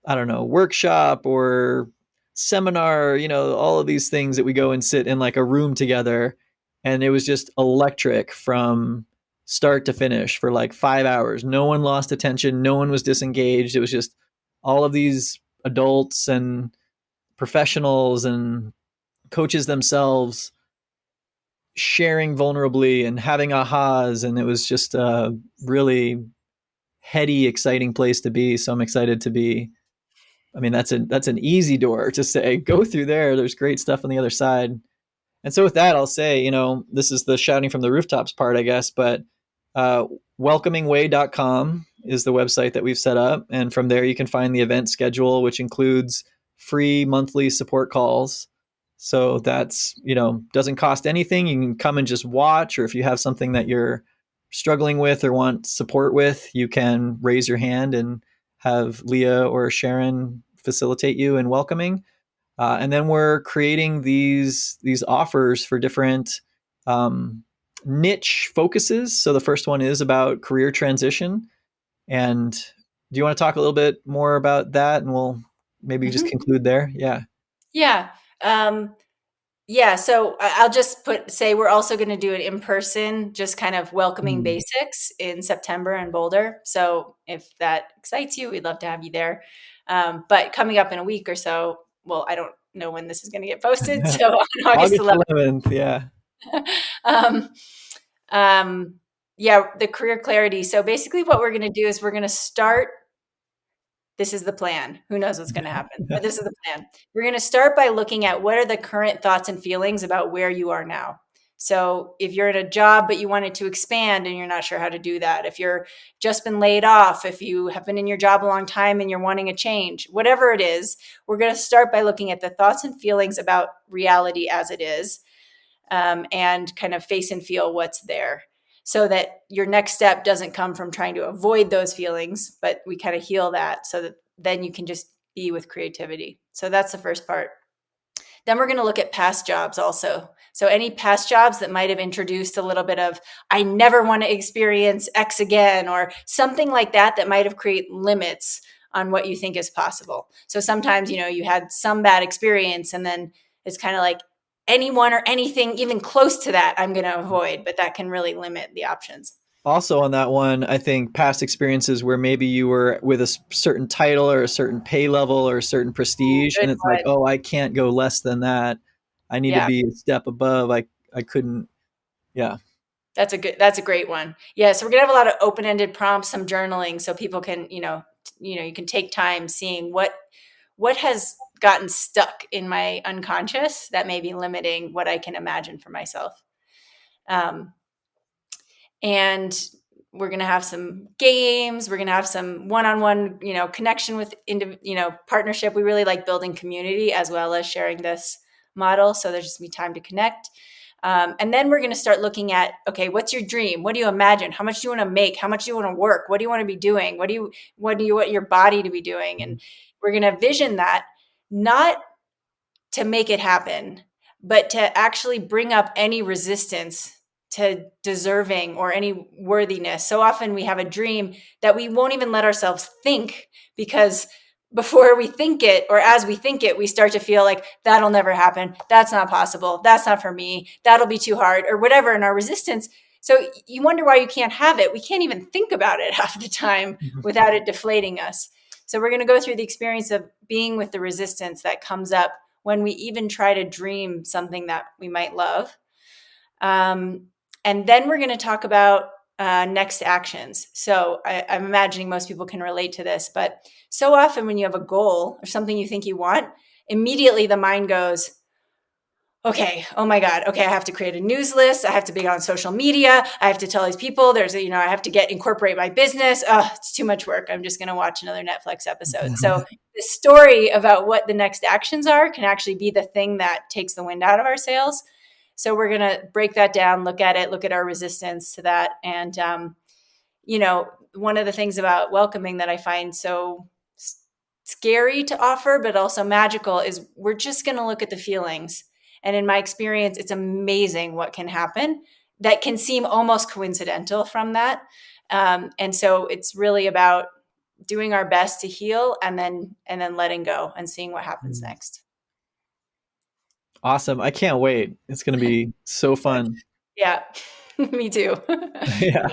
I don't know, workshop or seminar, all of these things that we go and sit in like a room together. And it was just electric from start to finish for like 5 hours. No one lost attention. No one was disengaged. It was just all of these adults and professionals and coaches themselves sharing vulnerably and having ahas. And it was just a really heady, exciting place to be. So I'm excited to be. I mean, that's an easy door to say, go through there. There's great stuff on the other side. And so with that, I'll say, this is the shouting from the rooftops part, I guess, but welcomingway.com is the website that we've set up. And from there, you can find the event schedule, which includes free monthly support calls. So that's, doesn't cost anything. You can come and just watch, or if you have something that you're struggling with or want support with, you can raise your hand and have Leah or Sharon facilitate you in welcoming. And then we're creating these offers for different niche focuses. So the first one is about career transition. And do you want to talk a little bit more about that? And we'll maybe just conclude there. Yeah. Yeah. Yeah. So I'll just say we're also going to do it in person, just kind of welcoming basics in September in Boulder. So if that excites you, we'd love to have you there. But coming up in a week or so, well, I don't know when this is going to get posted. So on August August 11th. 11th. Yeah. um, yeah, the career clarity. So basically what we're going to do is we're going to start. This is the plan. Who knows what's going to happen, but this is the plan. We're going to start by looking at what are the current thoughts and feelings about where you are now. So if you're at a job, but you wanted to expand and you're not sure how to do that, if you're just been laid off, if you have been in your job a long time and you're wanting a change, whatever it is, we're going to start by looking at the thoughts and feelings about reality as it is. and kind of face and feel what's there, so that your next step doesn't come from trying to avoid those feelings, but we kind of heal that so that then you can just be with creativity. So that's the first part. Then we're going to look at past jobs also. So any past jobs that might have introduced a little bit of, I never want to experience X again, or something like that, that might have created limits on what you think is possible. So sometimes, you had some bad experience, and then it's kind of like anyone or anything even close to that, I'm going to avoid, but that can really limit the options. Also on that one, I think past experiences where maybe you were with a certain title or a certain pay level or a certain prestige, Good and it's like, one. oh, I can't go less than that. I need to Yeah. be a step above. I couldn't. Yeah. That's a great one. Yeah. So we're gonna have a lot of open-ended prompts, some journaling, so people can, you can take time seeing what has gotten stuck in my unconscious that may be limiting what I can imagine for myself. Um, and we're going to have some games. We're going to have some one-on-one, connection with, partnership. We really like building community as well as sharing this model. So there's just be time to connect. And then we're going to start looking at, okay, what's your dream? What do you imagine? How much do you want to make? How much do you want to work? What do you want to be doing? What do you want your body to be doing? And we're going to vision that, not to make it happen, but to actually bring up any resistance to deserving or any worthiness. So often we have a dream that we won't even let ourselves think, because before we think it, or as we think it, we start to feel like that'll never happen. That's not possible. That's not for me. That'll be too hard, or whatever in our resistance. So you wonder why you can't have it. We can't even think about it half the time without it deflating us. So we're going to go through the experience of being with the resistance that comes up when we even try to dream something that we might love. And then we're going to talk about next actions. So I'm imagining most people can relate to this, but so often when you have a goal or something you think you want, immediately the mind goes, okay, oh my God, okay, I have to create a news list. I have to be on social media. I have to tell these people I have to incorporate my business. Oh, it's too much work. I'm just going to watch another Netflix episode. So the story about what the next actions are can actually be the thing that takes the wind out of our sails. So we're going to break that down, look at our resistance to that. And, one of the things about welcoming that I find so scary to offer, but also magical, is we're just going to look at the feelings. And in my experience, it's amazing what can happen that can seem almost coincidental from that. And so it's really about doing our best to heal, and then letting go and seeing what happens next. Awesome. I can't wait. It's going to be so fun. Yeah. Me too. Yeah.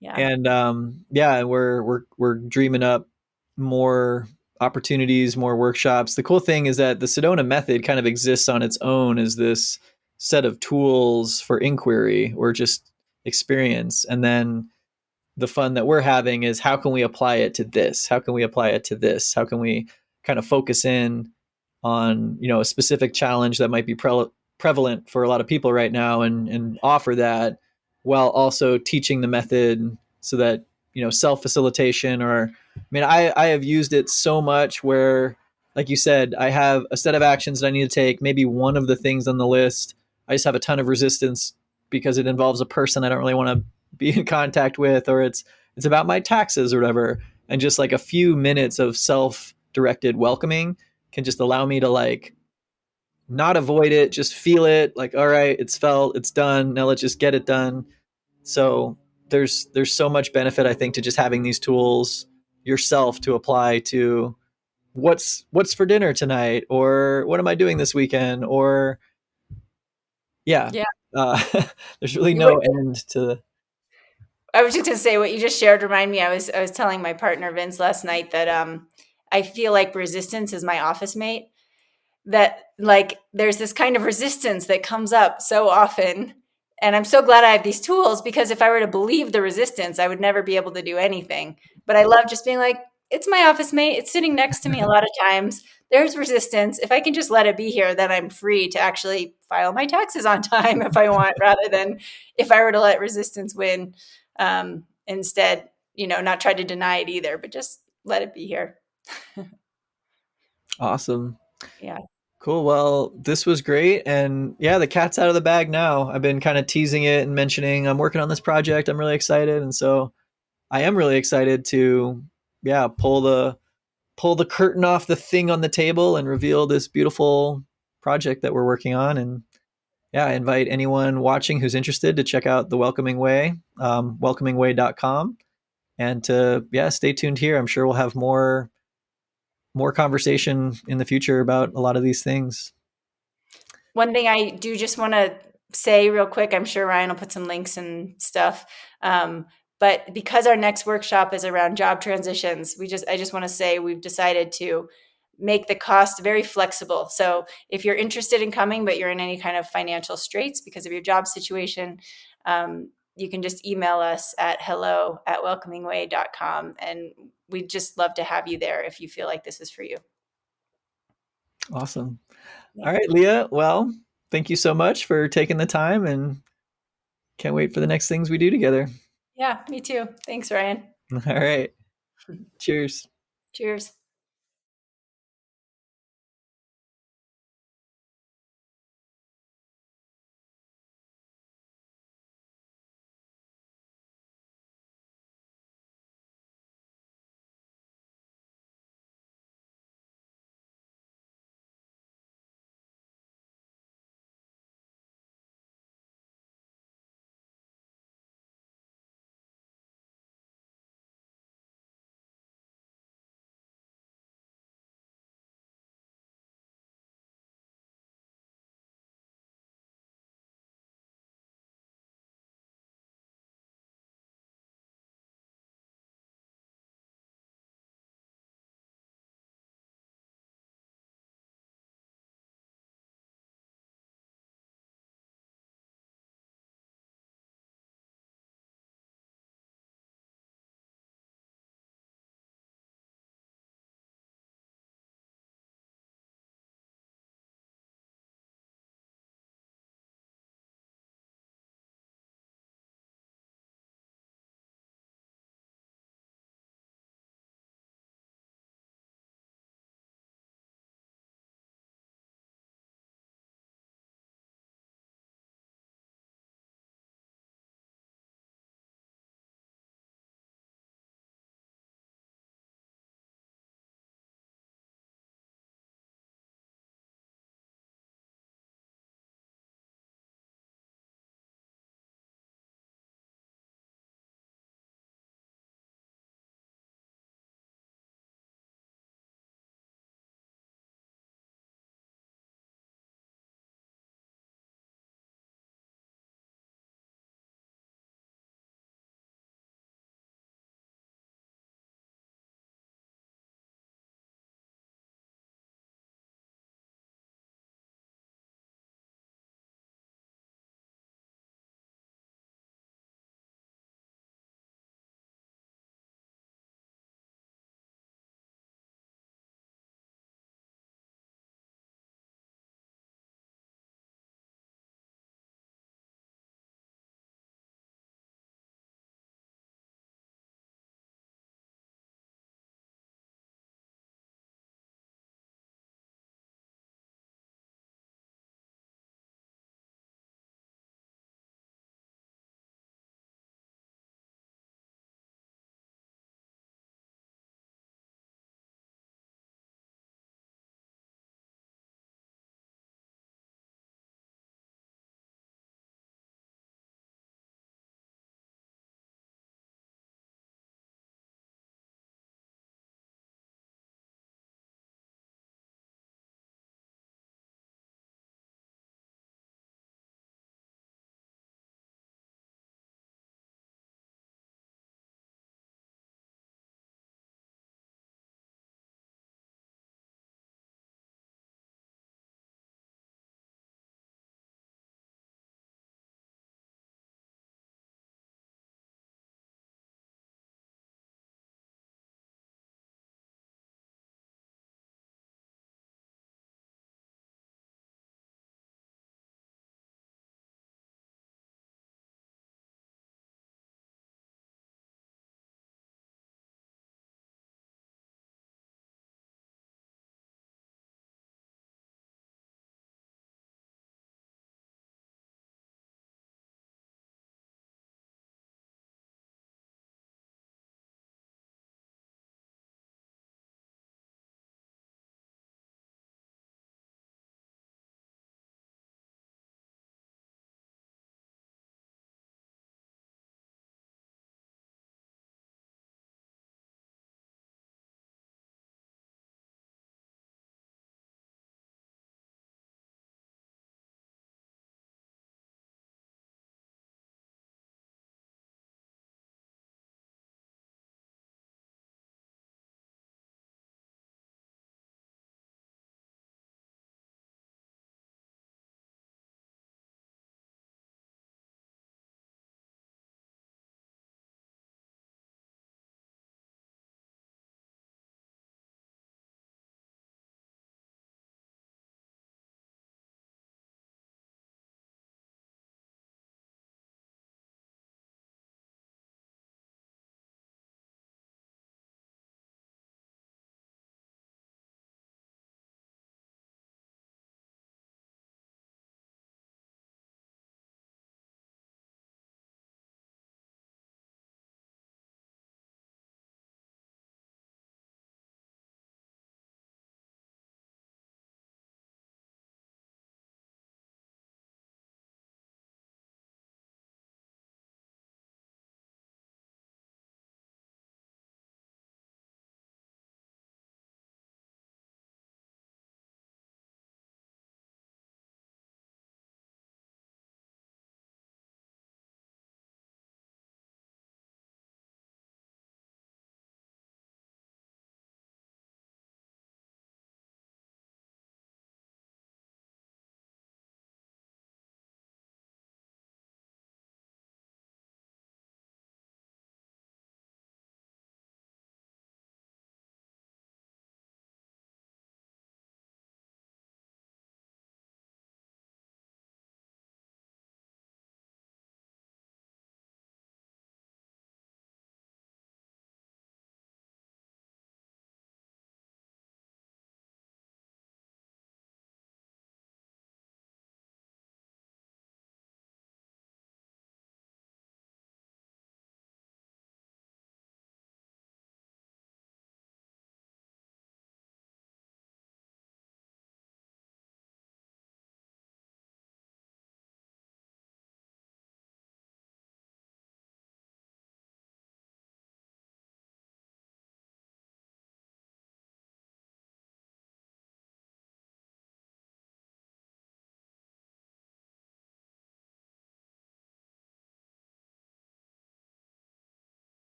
Yeah. And we're dreaming up more opportunities, more workshops. The cool thing is that the Sedona Method kind of exists on its own as this set of tools for inquiry or just experience. And then the fun that we're having is, how can we apply it to this? How can we apply it to this? How can we kind of focus in on, a specific challenge that might be prevalent for a lot of people right now, and offer that while also teaching the method so that, self-facilitation, or, I have used it so much where, like you said, I have a set of actions that I need to take. Maybe one of the things on the list, I just have a ton of resistance because it involves a person I don't really want to be in contact with, or it's about my taxes or whatever. And just like a few minutes of self-directed welcoming can just allow me to not avoid it, just feel it, all right, it's felt, it's done, now let's just get it done. So there's so much benefit, I think, to just having these tools yourself to apply to what's for dinner tonight, or what am I doing this weekend, or yeah. uh, there's really no end to. I was just going to say, what you just shared reminded me. I was telling my partner Vince last night that I feel like resistance is my office mate. That there's this kind of resistance that comes up so often, and I'm so glad I have these tools, because if I were to believe the resistance, I would never be able to do anything. But I love just being like, it's my office mate. It's sitting next to me a lot of times. There's resistance. If I can just let it be here, then I'm free to actually file my taxes on time if I want, rather than if I were to let resistance win. Instead, not try to deny it either, but just let it be here. Awesome. Yeah. Cool. Well, this was great. And yeah, the cat's out of the bag now. I've been kind of teasing it and mentioning I'm working on this project. I'm really excited. And so I am really excited to, yeah, pull the curtain off the thing on the table and reveal this beautiful project that we're working on. And yeah, I invite anyone watching who's interested to check out The Welcoming Way, welcomingway.com. And to, yeah, stay tuned here. I'm sure we'll have more conversation in the future about a lot of these things. One thing I do just want to say real quick, I'm sure Ryan will put some links and stuff. But because our next workshop is around job transitions, I just want to say we've decided to make the cost very flexible. So if you're interested in coming, but you're in any kind of financial straits because of your job situation, you can just email us at hello@welcomingway.com. And we'd just love to have you there if you feel like this is for you. Awesome. Yeah. All right, Leah. Well, thank you so much for taking the time and can't wait for the next things we do together. Yeah, me too. Thanks, Ryan. All right. Cheers. Cheers.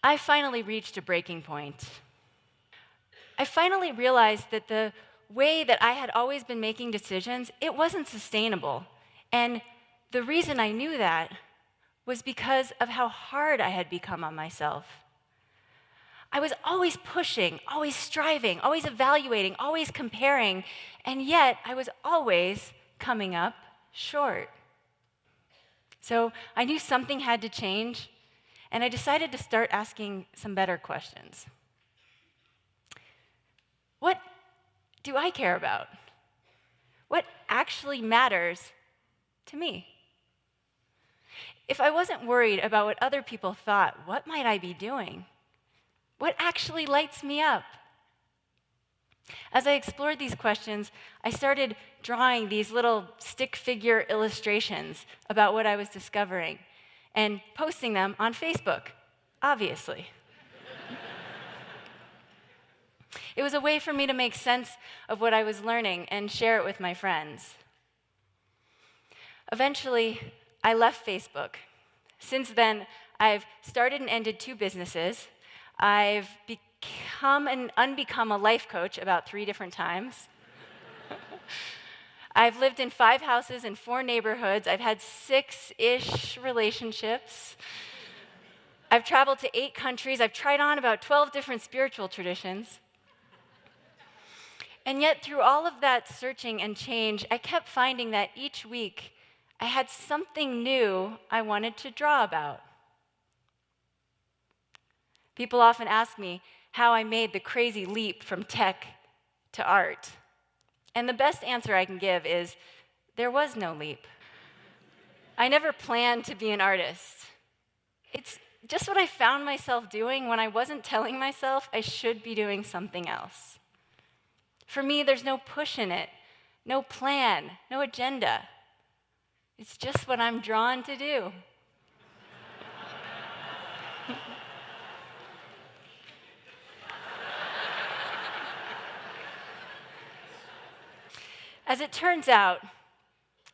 I finally reached a breaking point. I finally realized that the way that I had always been making decisions, it wasn't sustainable. And the reason I knew that was because of how hard I had become on myself. I was always pushing, always striving, always evaluating, always comparing, and yet I was always coming up short. So I knew something had to change, and I decided to start asking some better questions. What do I care about? What actually matters to me? If I wasn't worried about what other people thought, what might I be doing? What actually lights me up? As I explored these questions, I started drawing these little stick figure illustrations about what I was discovering and posting them on Facebook, obviously. It was a way for me to make sense of what I was learning and share it with my friends. Eventually, I left Facebook. Since then, I've started and ended 2 businesses. I've become and unbecome a life coach about 3 different times. I've lived in 5 houses in 4 neighborhoods. I've had 6-ish relationships. I've traveled to 8 countries. I've tried on about 12 different spiritual traditions. And yet, through all of that searching and change, I kept finding that each week I had something new I wanted to draw about. People often ask me how I made the crazy leap from tech to art. And the best answer I can give is there was no leap. I never planned to be an artist. It's just what I found myself doing when I wasn't telling myself I should be doing something else. For me, there's no push in it, no plan, no agenda. It's just what I'm drawn to do. As it turns out,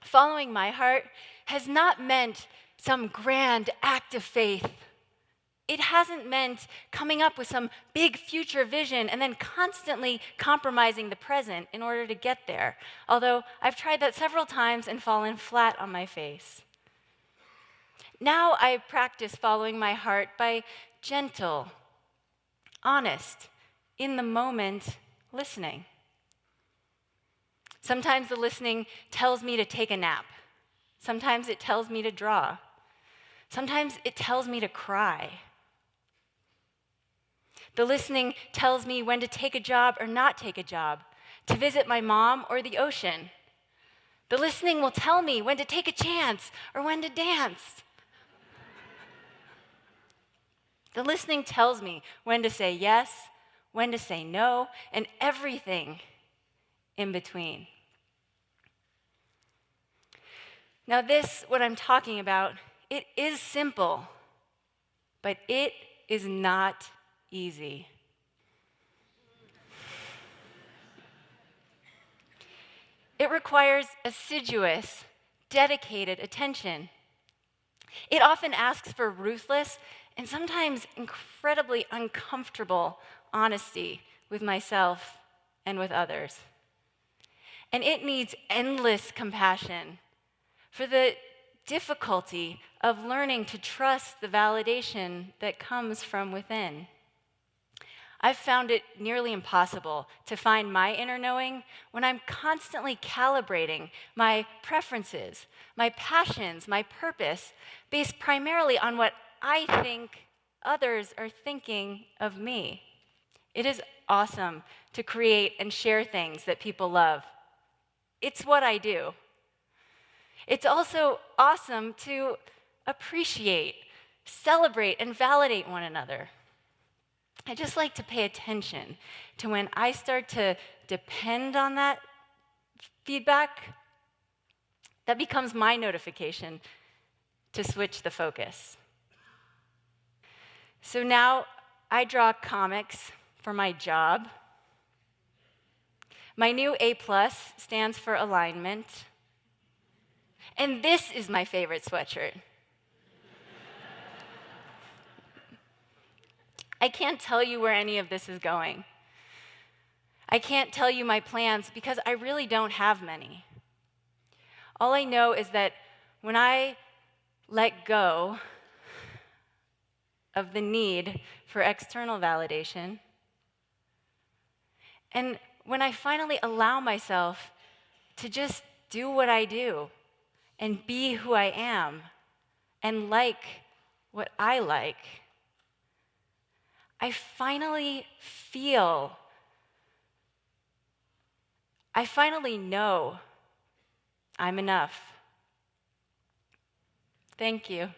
following my heart has not meant some grand act of faith. It hasn't meant coming up with some big future vision and then constantly compromising the present in order to get there, although I've tried that several times and fallen flat on my face. Now I practice following my heart by gentle, honest, in the moment listening. Sometimes the listening tells me to take a nap. Sometimes it tells me to draw. Sometimes it tells me to cry. The listening tells me when to take a job or not take a job, to visit my mom or the ocean. The listening will tell me when to take a chance or when to dance. The listening tells me when to say yes, when to say no, and everything in between. Now this, what I'm talking about, it is simple, but it is not easy. It requires assiduous, dedicated attention. It often asks for ruthless and sometimes incredibly uncomfortable honesty with myself and with others. And it needs endless compassion for the difficulty of learning to trust the validation that comes from within. I've found it nearly impossible to find my inner knowing when I'm constantly calibrating my preferences, my passions, my purpose, based primarily on what I think others are thinking of me. It is awesome to create and share things that people love. It's what I do. It's also awesome to appreciate, celebrate, and validate one another. I just like to pay attention to when I start to depend on that feedback. That becomes my notification to switch the focus. So now I draw comics for my job. My new A+ stands for alignment. And this is my favorite sweatshirt. I can't tell you where any of this is going. I can't tell you my plans because I really don't have many. All I know is that when I let go of the need for external validation, and when I finally allow myself to just do what I do and be who I am and like what I like, I finally know I'm enough. Thank you.